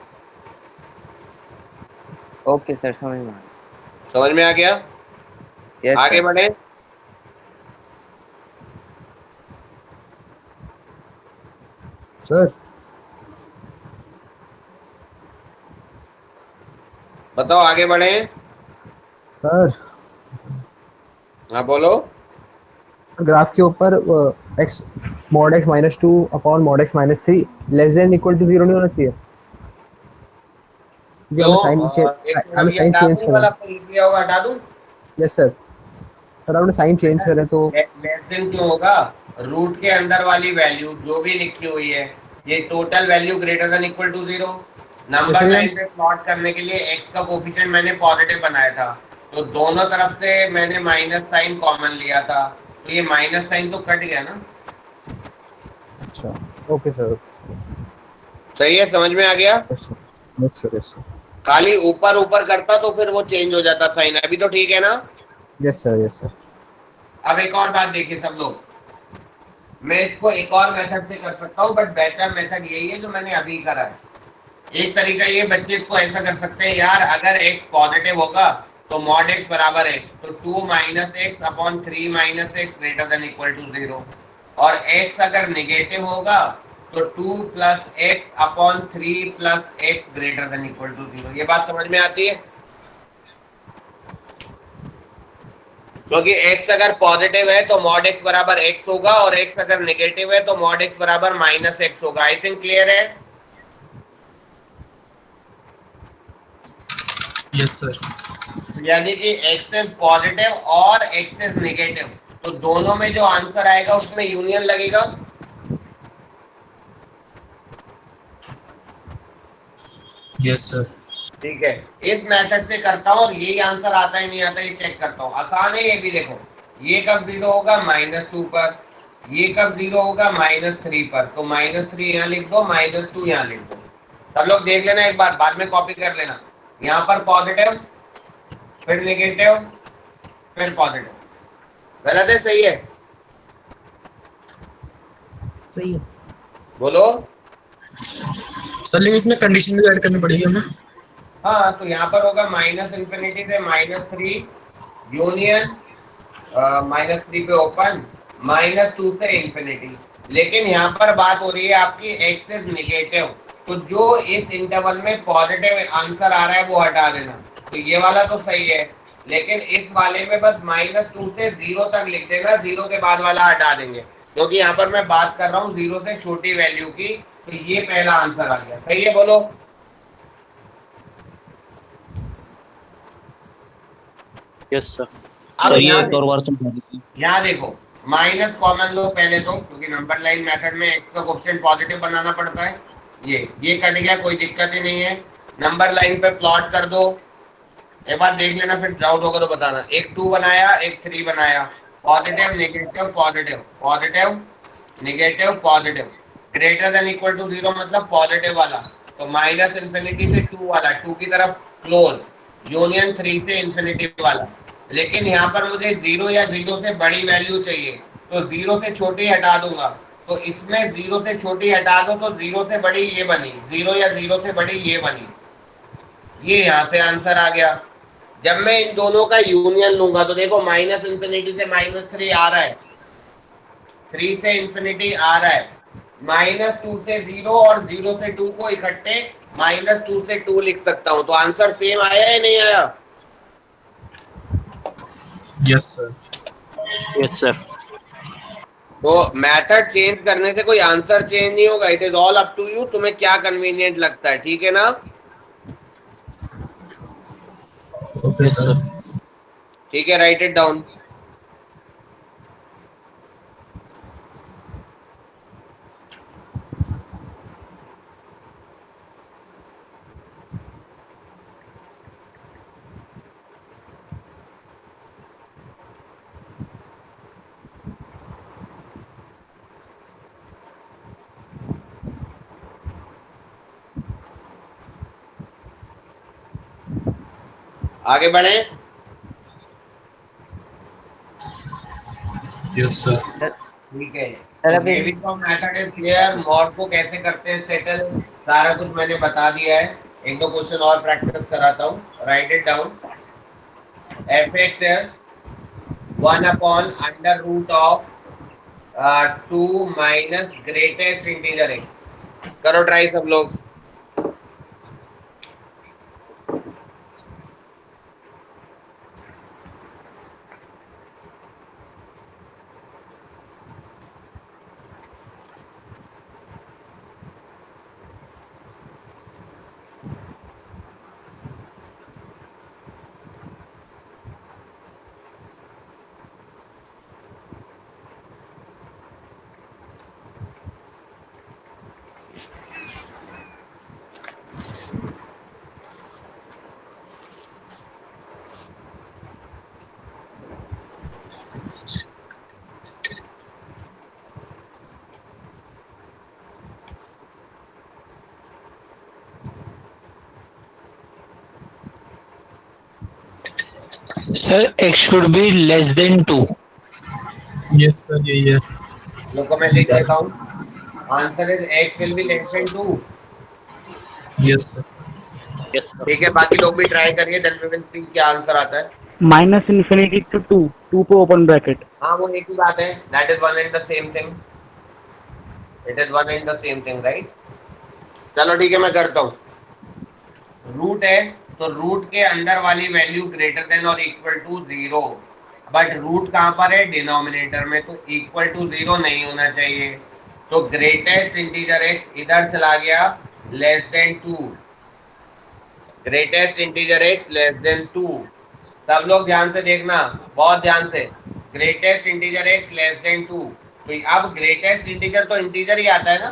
ओके सर, समझ में आ गया। समझ में आ गया? यस आगे सर। बढ़े। सर बताओ आगे बढ़े। सर हाँ बोलो। ग्राफ के ऊपर x mod x -2 upon mod x -3 less than equal to 0 नहीं होना चाहिए? ये हमें साइन हमें साइन चेंज करना है। लिखा होगा, हटा दूं? Yes sir. सर आपने साइन चेंज करें तो लेस देन क्यों होगा? रूट के अंदर वाली वैल्यू जो भी लिखी हुई है, ये total value greater than equal to 0। Number line पे प्लॉट करने के लिए x का कोफिशिएंट मैंने पॉजिटिव बनाया था, तो दोनों तरफ से मैंने माइनस साइन कॉमन लिया था, तो ये माइनस साइन तो कट गया ना। अच्छा ओके सर। सही है, समझ में आ गया? Yes sir. Yes sir. खाली ऊपर ऊपर करता तो फिर वो चेंज हो जाता साइन। अभी तो ठीक है ना? Yes sir. Yes sir. अब एक और बात देखिए सब लोग, मैं इसको एक और मेथड से कर सकता हूँ, बट बेटर मेथड यही है जो मैंने अभी करा है। एक तरीका ये, बच्चे इसको ऐसा कर सकते हैं, यार अगर x पॉजिटिव होगा तो मॉड x बराबर x, तो 2 - x upon 3 - x greater than equal to 0, और x अगर नेगेटिव होगा तो 2 + x upon 3 + x greater than equal to 0। ये बात समझ में आती है? क्योंकि x अगर पॉजिटिव है तो मॉड x बराबर x होगा, और x अगर नेगेटिव है तो मॉड x बराबर -x होगा। आई थिंक क्लियर है? Yes sir. यानी कि x इज पॉजिटिव और x इज नेगेटिव, तो दोनों में जो आंसर आएगा उसमें यूनियन लगेगा। Yes sir. ठीक है, इस मेथड से करता हूँ और यही आंसर आता है नहीं आता ये चेक करता हूँ। आसान है ये भी। देखो, ये कब 0 होगा? -2 पर। ये कब 0 होगा? -3 पर। तो -3 यहाँ लिख दो, -2 यहाँ लिख दो। सब लोग देख लेना एक बार, बाद में कॉपी कर लेना। यहाँ पर पॉजिटिव, फिर नेगेटिव, फिर पॉजिटिव। गलत है सही है? सही है। बोलो। सर लेकिन इसमें कंडीशन भी ऐड करनी पड़ेगी हमें। हाँ, तो यहाँ पर होगा -∞ से -3 यूनियन, -3 पे ओपन, -2 से इंफिनिटी। लेकिन यहाँ पर बात हो रही है आपकी x इज नेगेटिव, तो जो इस इंटरवल में पॉजिटिव आंसर आ रहा है वो हटा देना। तो ये वाला तो सही है, लेकिन इस वाले में बस -2 से 0 तक लिख देना, 0 के बाद वाला हटा देंगे, क्योंकि यहाँ पर मैं बात कर रहा हूँ 0 से छोटी वैल्यू की। तो ये पहला आंसर आ गया। सही है? बोलो। Yes sir. अब यहाँ देखो, माइनस कॉमन लो पहले तो, क्योंकि नंबर लाइन मेथड में x का कोएफिशिएंट पॉजिटिव बनाना पड़ता है। ये कट गया, कोई दिक्कत ही नहीं है। नंबर लाइन पे प्लॉट कर दो, एक बार देख लेना, फिर डाउट होगा तो बताना। एक 2 बनाया, एक 3 बनाया, positive negative positive positive negative positive, greater than equal to 0 मतलब पॉजिटिव वाला, तो माइनस इन्फिनिटी से 2 वाला 2 की तरफ क्लोज, यूनियन 3 से इन्फिनिटी वाला। लेकिन यहाँ पर मुझे 0 या 0 से बड़ी वैल्यू चाहिए, तो 0 से छोटी हटा दूंगा, तो इसमें 0 से छोटी हटा दो तो 0 से बड़ी ये बनी, 0 या 0 से बड़ी ये बनी, ये यहाँ से आंसर आ गया। जब मैं इन दोनों का यूनियन लूंगा तो देखो माइनस इन्फिनिटी से -3 आ रहा है, 3 से इन्फिनिटी आ रहा है, -2 से 0 और 0 से 2 को इकट्ठे -2 से 2 लिख सकता हूं, तो आंसर सेम आया या नहीं आया? Yes sir. Yes sir. तो मेथड चेंज करने से कोई आंसर चेंज नहीं होगा, it is all up to you, तुम्हें क्या कन्वीनियंट लगता है, ठीक है ना? Okay sir. ठीक है, राइट इट डाउन। आगे बढ़े। Yes sir. ठीक है, सर, तो अभी- डेविड का मेथड इज क्लियर। मॉड को कैसे करते हैं सेटल, सारा कुछ मैंने बता दिया है। एक दो क्वेश्चन और प्रैक्टिस कराता हूँ, right it down. fx is 1 upon under root of 2 minus greatest integer x। करो ट्राई सब लोग। Sir, x should be less than 2. Yes sir, यही है। लोगों मैं लिख देता हूँ, answer is x will be less than 2। Yes sir. Yes sir. ठीक है, बाकी लोग भी ट्राई करिए, देन वी विल सी क्या आंसर आता है। माइनस इन्फिनिटी टू 2 पे ओपन ब्रैकेट। हाँ, वो एक ही बात है, that is one and the same thing, it is one and the same thing, right. चलो ठीक है, मैं करता हूँ। रूट है तो रूट के अंदर वाली वैल्यू ग्रेटर देन और इक्वल टू 0, बट रूट कहाँ पर है? डिनोमिनेटर में, तो इक्वल टू 0 नहीं होना चाहिए। तो ग्रेटेस्ट इंटीजर x इधर चला गया, less than 2, greatest integer x less than 2। सब लोग ध्यान से देखना, बहुत ध्यान से। Greatest integer x less than 2, तो अब ग्रेटेस्ट इंटीजर तो इंटीजर ही आता है ना,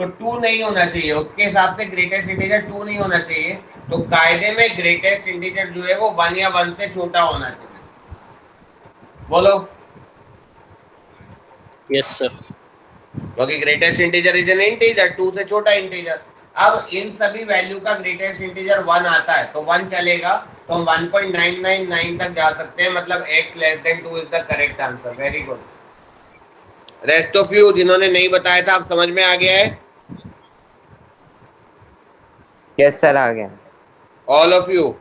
तो 2 नहीं होना चाहिए, उसके हिसाब से ग्रेटेस्ट इंटीजर 2 नहीं होना चाहिए। तो कायदे में ग्रेटेस्ट इंटीजर जो है वो 1 या 1 से छोटा होना चाहिए। बोलो। Yes sir. क्योंकि greatest integer is an integer, 2 से छोटा इंटीजर। अब इन सभी वैल्यू का ग्रेटेस्ट इंटीजर 1 आता है, तो 1 चलेगा, तो हम 1.999 तक जा सकते हैं, मतलब x less than 2 is the correct answer. Very good. Rest of you जिन्होंने नहीं बताया था, अब समझ में आ गया है? यस सर, आ गया। All of you?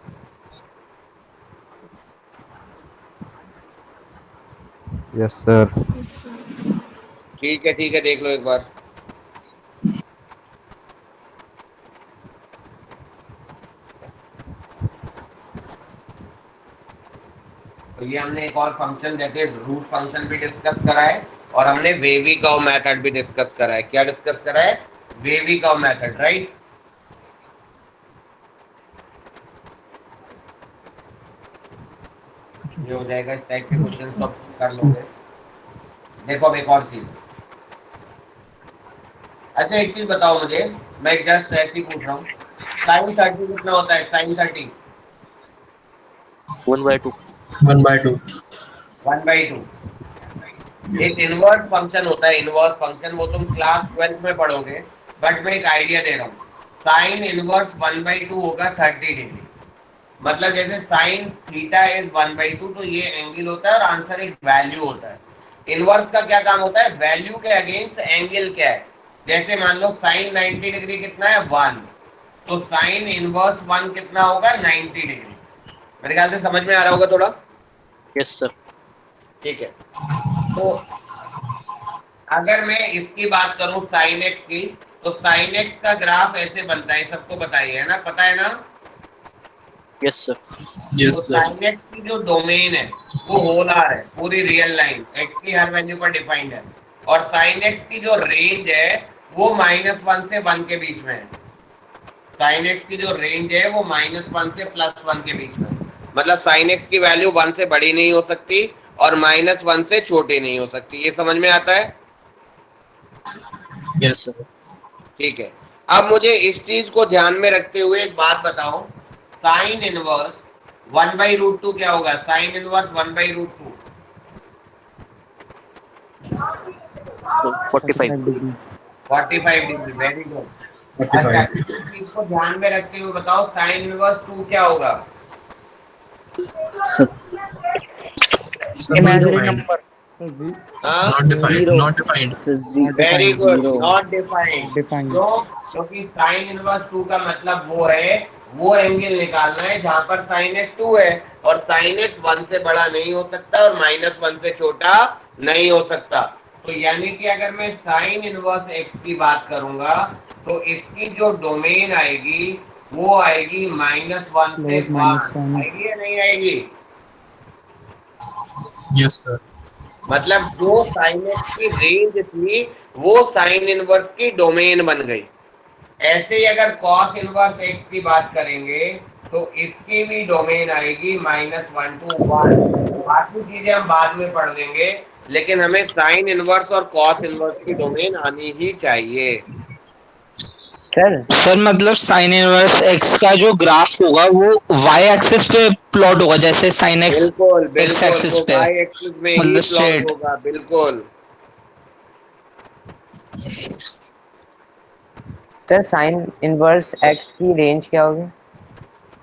Yes sir. ठीक है, देख लो एक बार। तो ये हमने एक और फंक्शन जैसे रूट फंक्शन भी डिस्कस करा है, और हमने वेवी कर्व मेथड भी डिस्कस करा है। क्या डिस्कस करा है? Wavy curve method, right. ये हो जाएगा, इस टाइप के क्वेश्चन तो कर लोगे। देखो अब एक और चीज। अच्छा एक चीज बताओ मुझे, मैं जस्ट ऐसे ही पूछ रहा हूँ, sin 30 कितना होता है? sin 30 1/2. 1/2. 1/2 एक इनवर्स फंक्शन होता है। इनवर्स फंक्शन वो तुम क्लास 12 में पढ़ोगे, बट मैं एक आइडिया दे रहा हूँ। साइन इनवर्स 1/2 होगा 30 डिग्री। मतलब जैसे साइन थीटा इज 1/2, तो ये एंगल होता है और आंसर एक वैल्यू होता है। इनवर्स का क्या काम होता है? वैल्यू के अगेंस्ट एंगल क्या है। जैसे मान लो साइन 90 डिग्री कितना है? 1, तो साइन इनवर्स 1 कितना होगा? 90 डिग्री। मेरे ख्याल से समझ में आ रहा होगा थोड़ा। Yes sir. ठीक है, तो अगर मैं इसकी बात करूं साइन एक्स की, तो साइन एक्स का ग्राफ ऐसे बनता है, सबको बताइए, है ना? पता है ना? Yes sir. तो साइन एक्स की जो डोमेन है वो होल आर है, पूरी रियल लाइन एक्स की हर वैल्यू पर डिफाइंड है। और साइन एक्स की जो रेंज है वो -1 से 1 के बीच में है। साइन एक्स की जो रेंज है वो -1 से +1 के बीच में है। मतलब साइन एक्स की वैल्यू 1 से बड़ी नहीं हो सकती और -1 से छोटी नहीं हो सकती। ये समझ में आता है? यस। ठीक है, अब मुझे इस चीज को ध्यान में रखते हुए एक बात बताओ, साइन इनवर्स 1/√2 क्या होगा? Sine inverse 1/√2 45 degree. 45 degree. Very good. अच्छा, इस चीज को ध्यान में रखते हुए बताओ, साइन इनवर्स 2 क्या होगा? Imaginary number. Not defined. Not defined. Very good, not defined. Defined. क्योंकि साइन इनवर्स 2 का मतलब वो है, वो एंगल निकालना है जहां पर साइन एक्स 2 है, और साइन एक्स 1 से बड़ा नहीं हो सकता और -1 से छोटा नहीं हो सकता। तो यानी कि अगर मैं साइन इनवर्स एक्स की बात करूंगा तो इसकी जो डोमेन आएगी वो आएगी -1 से 1। आएगी या नहीं आएगी? Yes sir. मतलब जो साइन एक्स की रेंज थी वो साइन इनवर्स की डोमेन बन गई। ऐसे ही अगर कॉस इनवर्स एक्स की बात करेंगे तो इसकी भी डोमेन आएगी -1 to 1। बाकी चीजें हम बाद में पढ़ लेंगे, लेकिन हमें साइन इनवर्स और कॉस इनवर्स की डोमेन आनी ही चाहिए। सर मतलब साइन इनवर्स एक्स का जो ग्राफ होगा वो y एक्सिस पे प्लॉट होगा, जैसे साइन एक्स बिल्कुल एक्स बिल्कुल, एक्सिस वो पे, y एक्सिस में ही मतलब प्लॉट स्ट्रेट। होगा। बिल्कुल। सर साइन इनवर्स एक्स की रेंज क्या होगी?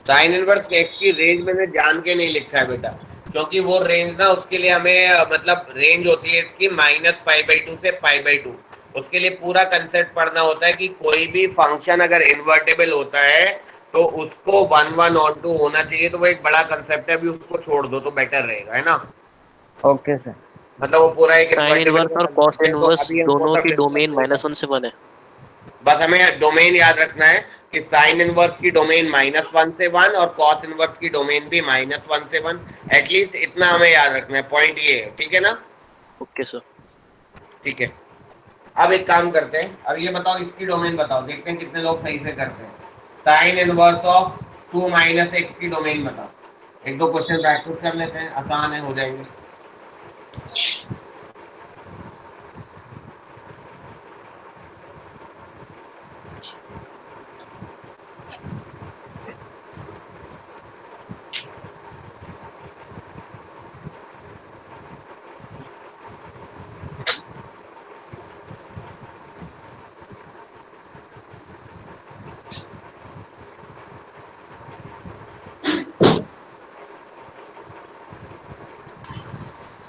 साइन इनवर्स एक्स की रेंज मैंने जान के नहीं लिखा है बेटा, क्योंकि वो रेंज ना, उसके लिए हमें मतलब रेंज होती है इसकी -π/2 से π/2। उसके लिए पूरा कंसेप्ट पढ़ना होता है कि कोई भी फंक्शन अगर इन्वर्टेबल होता है तो उसको 1/1 होना चाहिए। तो वो एक बड़ा कंसेप्ट है, अभी उसको छोड़ दो तो बेटर रहेगा, है ना? Okay sir. मतलब वो पूरा एक साइन इन्वर्टेबल इनवर्स और कॉस है, तो इनवर्स अभी हम वो दोनों सब की डिस्कस डोमेन नहीं -1 से 1 है। बस हमें डोमेन याद रखना है कि साइन इनवर्स की डोमेन -1 से 1 और कॉस इनवर्स की डोमेन भी -1 से 1। एटलीस्ट इतना हमें याद रखना है, पॉइंट ये है। ठीक है ना? Okay sir. ठीक है, अब एक काम करते हैं, अब ये बताओ इसकी डोमेन बताओ, देखते हैं कितने लोग सही से करते हैं। साइन इनवर्स ऑफ 2 - x की डोमेन बताओ। एक दो क्वेश्चन प्रैक्टिस कर लेते हैं, आसान है, हो जाएंगे।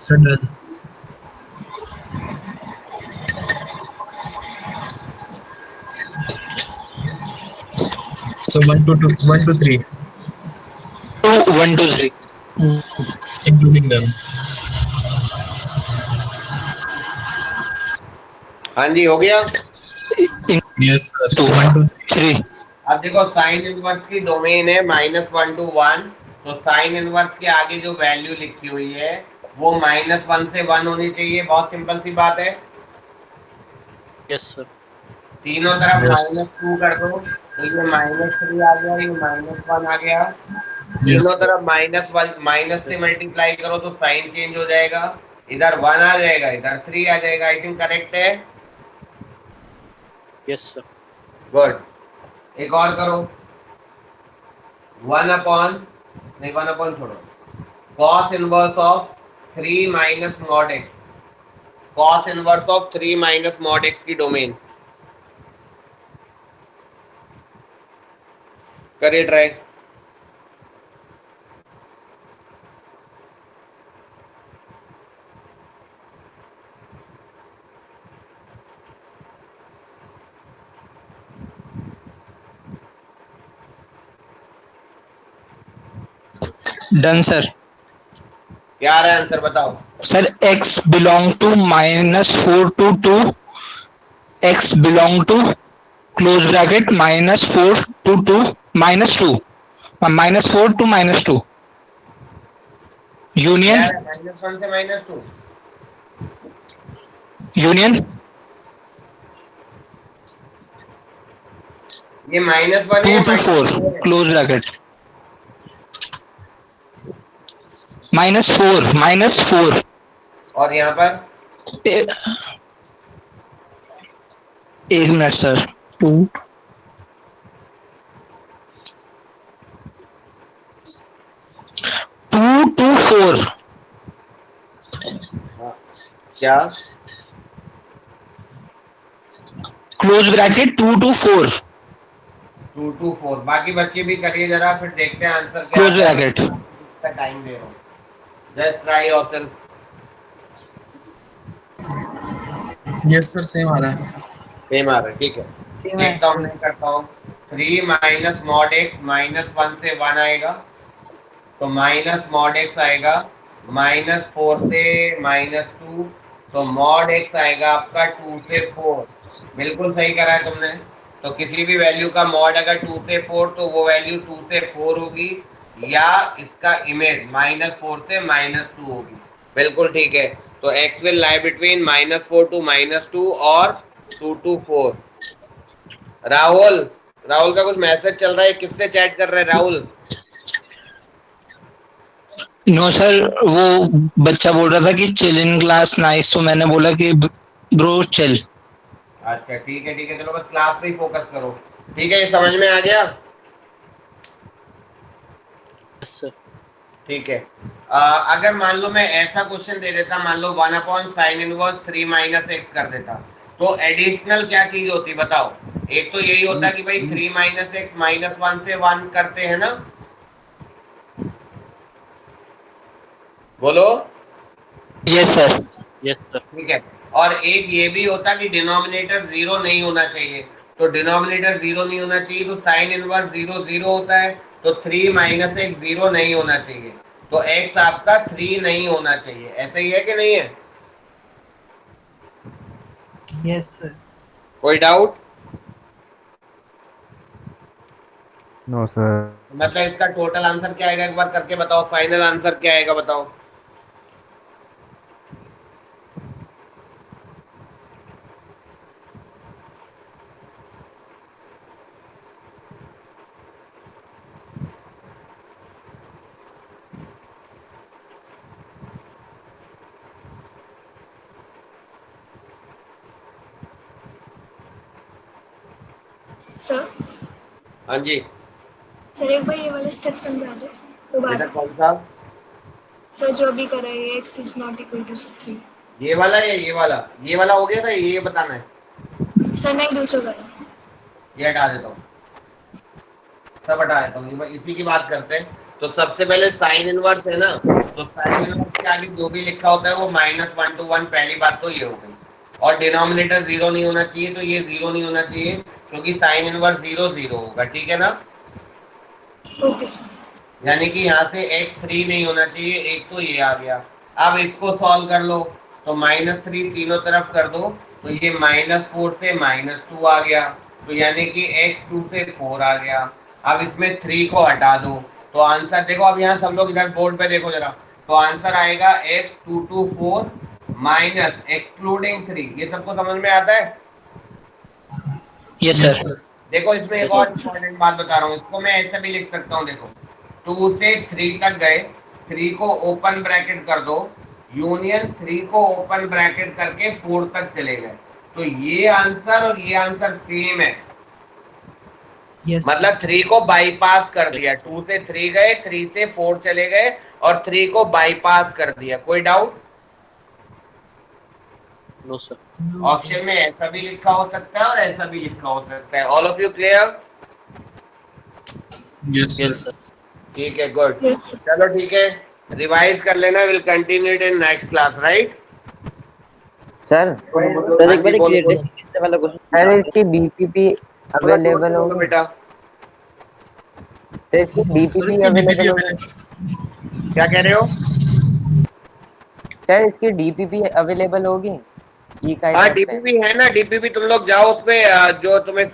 Sir done. So 1 to 3, 1 to 3 including them. हाँ जी, हो गया। Yes sir. So 1 to 3. अब देखो साइन इनवर्स की डोमेन है -1 to 1, तो साइन इनवर्स के आगे जो वैल्यू लिखी हुई है वो -1 से 1 होनी चाहिए। बहुत सिंपल सी बात है। Yes sir. तीनों तरफ Yes. -2 कर दो तो ये -3 आ गया, ये -1 आ गया। Yes तीनों sir. तरफ -1 माइनस से मल्टीप्लाई करो तो साइन चेंज हो जाएगा, इधर 1 आ जाएगा, इधर 3 आ जाएगा। आई थिंक करेक्ट है। Yes sir. गुड। एक और करो, 1 अपॉन छोड़ो, cos inverse of 3 minus mod x, cos inverse of 3 minus mod x की डोमेन करिए ट्राई। Done sir. क्या आ रहा है आंसर बताओ। Sir x belong to -4 to 2, x belong to close bracket -4 to 2 -2 -4 to -2 क्या यूनियन है -1 से -2? यूनियन ये -1 2 है to 4 -4 है। क्लोज ब्रैकेट -4 और यहाँ पर एक मिनट सर 2 to 4 क्या क्लोज ब्रैकेट 2 to 4 2 to 4, बाकी बच्चे भी करिए जरा, फिर देखते हैं आंसर क्या क्लोज आता है। ब्रैकेट टाइम दे रहा हूँ, just try yourself. Yes sir same आ रहा है। सेम आ रहा है, ठीक है। देखता हूँ, मैं करता हूँ। 3 माइनस मॉड एक्स -1 से 1 आएगा, तो माइनस मॉड एक्स आएगा, -4 से -2, तो मॉड एक्स आएगा आपका 2 से 4। बिल्कुल सही करा है तुमने। तो किसी भी वैल्यू का मॉड अगर 2 से 4, तो वो वैल्यू 2 से 4 होगी, या इसका इमेज -4 से -2 होगी। बिल्कुल ठीक है। तो x will lie between -4 to -2 और 2 to 4। राहुल, राहुल का कुछ मैसेज चल रहा है, किससे चैट कर रहे हैं राहुल? नो सर, वो बच्चा बोल रहा था कि चिल इन क्लास नाइस, तो मैंने बोला कि ब्रो चिल। अच्छा ठीक है, चलो बस क्लास पे ही फोकस करो। ठीक है, ये समझ में आ गया? Yes sir. ठीक है। अगर मान लो मैं ऐसा क्वेश्चन दे देता, मान लो 1/sin−1 3 - x कर देता, तो एडिशनल क्या चीज होती बताओ। एक तो यही होता कि भाई 3 - x -1 से 1 करते हैं ना, बोलो। Yes sir. Yes sir. ठीक है। और एक ये भी होता कि डिनोमिनेटर 0 नहीं होना चाहिए, तो डिनोमिनेटर 0 नहीं होना चाहिए, तो साइन इनवर्स 0 0 होता है, तो 3 - x 0 नहीं होना चाहिए, तो x आपका 3 नहीं होना चाहिए। ऐसा ही है कि नहीं है? Yes sir. कोई डाउट? No sir. मतलब इसका टोटल आंसर क्या आएगा, एक बार करके बताओ। फाइनल आंसर क्या आएगा बताओ। सर हाँ जी सर एक बार ये वाला स्टेप समझा दो बेटा। दोबारा। कौन सा? सर जो अभी कर रहे हैं x is not equal to 3। ये वाला या ये वाला? ये वाला हो गया था, ये बताना है। सर नहीं, दूसरा वाला। ये हटा देता हूँ, सब हटा देता हूँ, इसी की बात करते हैं। तो सबसे पहले साइन इनवर्स है ना, तो साइन इनवर्स के आगे जो भी लिखा होता है वो -1 to 1। पहली बात तो ये हो गई। और डिनोमिनेटर 0 नहीं होना चाहिए, तो ये 0 नहीं होना चाहिए, क्योंकि साइन इनवर्स 0 0 होगा। ठीक है ना? Okay sir. यानी कि यहाँ से x 3 नहीं होना चाहिए। एक तो ये आ गया। अब इसको सॉल्व कर लो, तो -3 तीनों तरफ कर दो, तो ये -4 से -2 आ गया, तो यानी कि x 2 से 4 आ गया। अब इसमें 3 को हटा दो, तो आंसर देखो। अब यहाँ सब लोग इधर बोर्ड पे देखो जरा, तो आंसर आएगा x 2 to 4 माइनस एक्सक्लूडिंग 3। ये सबको समझ में आता है? Yes sir. देखो इसमें एक और इम्पोर्टेंट बात बता रहा हूँ, इसको मैं ऐसे भी लिख सकता हूँ। देखो 2 से 3 तक गए, 3 को ओपन ब्रैकेट कर दो, यूनियन 3 को ओपन ब्रैकेट करके 4 तक चले गए, तो ये आंसर और ये आंसर सेम है। यस मतलब 3 को बाईपास कर दिया, 2 से 3 गए, 3 से 4 चले गए और 3 को बाईपास कर दिया। कोई डाउट? No sir. ऑप्शन में ऐसा भी लिखा हो सकता है और ऐसा भी लिखा हो सकता है। All of you clear? Yes yes sir. Sir. ठीक है, गुड। Yes. चलो ठीक है, रिवाइज कर लेना। Will continue it in next class, right? Sir sir एक बार क्लियर वाला क्वेश्चन सर, इसकी बीपीपी अवेलेबल बोलो होगी? बेटा। सर इसकी सर बीपीपी इसकी अवेलेबल डीपीपी होगी? क्या कह रहे हो? सर इसकी डीपीपी अवेलेबल होगी ई काइट हाँ, ऐप पे? डीपीपी है ना, डीपीपी तुम लोग जाओ उस पे, जो तुम्हें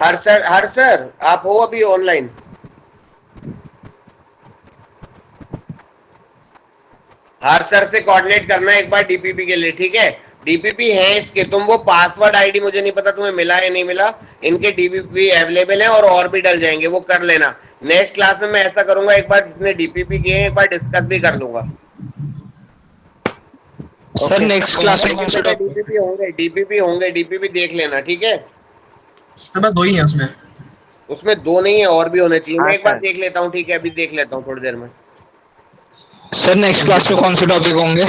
हर सर आप हो अभी ऑनलाइन? हर सर से कोऑर्डिनेट करना एक बार डीपीपी के लिए, ठीक है? डीपीपी है इसके, तुम वो पासवर्ड आईडी मुझे नहीं पता तुम्हें मिला या नहीं मिला, इनके डीपीपी अवेलेबल है और भी डल जाएंगे, वो कर लेना। नेक्स्ट क्लास में मैं ऐसा करूंगा, एक बार जिसने डीपीपी किए हैं एक बार डिस्कस भी कर लूंगा। सर नेक्स्ट क्लास में कौन सा टॉपिक? डीपीपी होंगे, डीपीपी देख लेना, ठीक है? सर बस 2 ही है उसमें। उसमें 2 नहीं है, और भी होने चाहिए। हाँ मैं एक बार सर। देख लेता हूँ, ठीक है? अभी देख लेता हूँ थोड़ी देर में। सर नेक्स्ट क्लास में कौन से टॉपिक होंगे?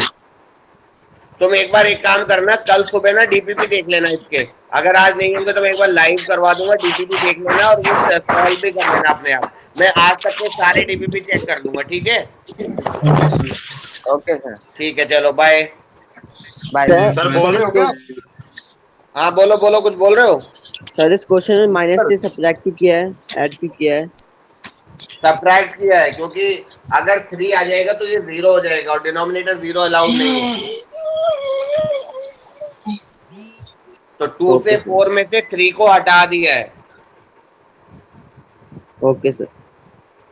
तुम एक बार एक काम करना, कल सुबह ना डीपीपी देख लेना इसके। अगर आज नहीं होंगे तो मैं एक बार लाइव करवा दूंगा, डीपीपी देख लेना और वो सॉल्व भी कर लेना अपने आप। मैं आज तक के सारे डीपीपी चेक कर लूंगा, ठीक है? Okay sir. ओके सर, ठीक है, चलो बाय। बाय। सर बोल रहे हो क्या? हाँ बोलो बोलो, कुछ बोल रहे हो? सर इस क्वेश्चन में माइनस से सब्ट्रैक्ट भी किया है, ऐड भी किया है। सबट्रैक्ट किया है, क्योंकि अगर 3 आ जाएगा तो ये 0 हो जाएगा और डिनोमिनेटर 0 अलाउड नहीं है। तो 2 से 4 में से 3 को हटा दिया है। Okay sir.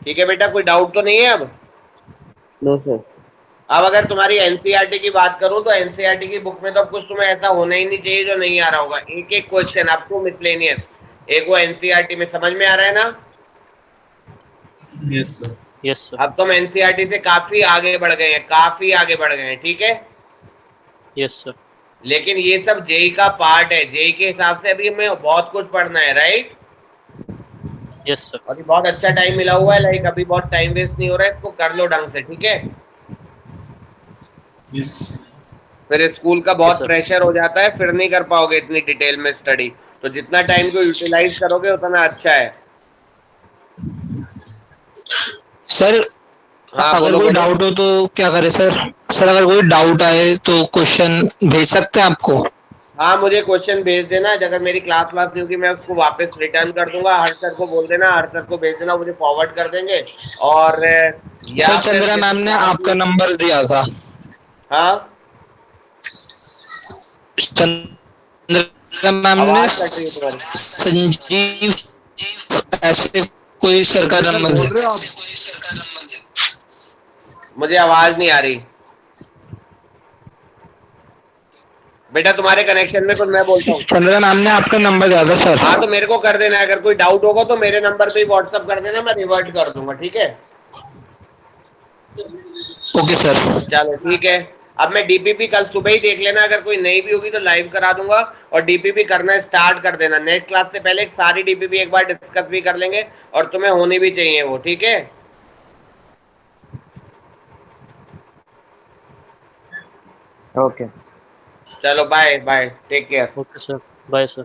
ठीक है बेटा, कोई डाउट तो नहीं है अब? No sir. अब अगर तुम्हारी एनसीईआरटी की बात करूं तो एनसीईआरटी की बुक में तो कुछ तुम्हें ऐसा होना ही नहीं चाहिए जो नहीं आ रहा होगा। एक एक क्वेश्चन अप टू मिसलेनियस, एक वो एनसीईआरटी में समझ में आ रहा है ना? Yes sir. Yes sir. अब तुम एनसीईआरटी से काफी आगे बढ़ गए हैं, काफी आगे बढ़ गए हैं, ठीक है? Yes sir. लेकिन ये सब जेई का पार्ट है, जेई के हिसाब से अभी हमें बहुत कुछ पढ़ना है, राइट? Yes sir. और ये बहुत अच्छा टाइम मिला हुआ है, लाइक अभी बहुत टाइम वेस्ट नहीं हो रहा है, इसको कर लो ढंग से, ठीक है? यस। फिर स्कूल का बहुत Yes, sir. प्रेशर हो जाता है, फिर नहीं कर पाओगे इतनी डिटेल में स्टडी। तो जितना टाइम को यूटिलाइज करोगे उतना अच्छा है। सर हाँ अगर बोलो कोई बोलो। डाउट हो तो क्या करें सर? सर अगर कोई डाउट आए तो क्वेश्चन भेज सकते हैं आपको? हाँ मुझे क्वेश्चन भेज देना, अगर मेरी क्लास नहीं होगी मैं उसको वापस रिटर्न कर दूंगा। हर सर को बोल देना, हर सर को भेज देना, मुझे फॉरवर्ड कर देंगे। और या सर चंद्रा मैम ने आपका नंबर दिया था। हाँ चंद्रा मैम ने आवाज कट रही है तुम्हारी। संजीव ऐसे कोई सर का नंबर दिया। मुझे आवाज नहीं आ रही बेटा, तुम्हारे कनेक्शन में कुछ मैं बोलता हूँ। चंद्रा मैम ने आपका नंबर दिया था सर। हाँ तो मेरे को कर देना, अगर कोई डाउट होगा तो मेरे नंबर पे ही व्हाट्सअप कर देना, मैं रिवर्ट कर दूंगा, ठीक है? Okay sir. चलो ठीक है। अब मैं डीपीपी कल सुबह ही देख लेना, अगर कोई नहीं भी होगी तो लाइव करा दूंगा और डीपीपी करना स्टार्ट कर देना। नेक्स्ट क्लास से पहले सारी डीपीपी एक बार डिस्कस भी कर लेंगे और तुम्हें होनी भी चाहिए वो, ठीक है? ओके, चलो bye bye, take care. Okay sir, bye sir.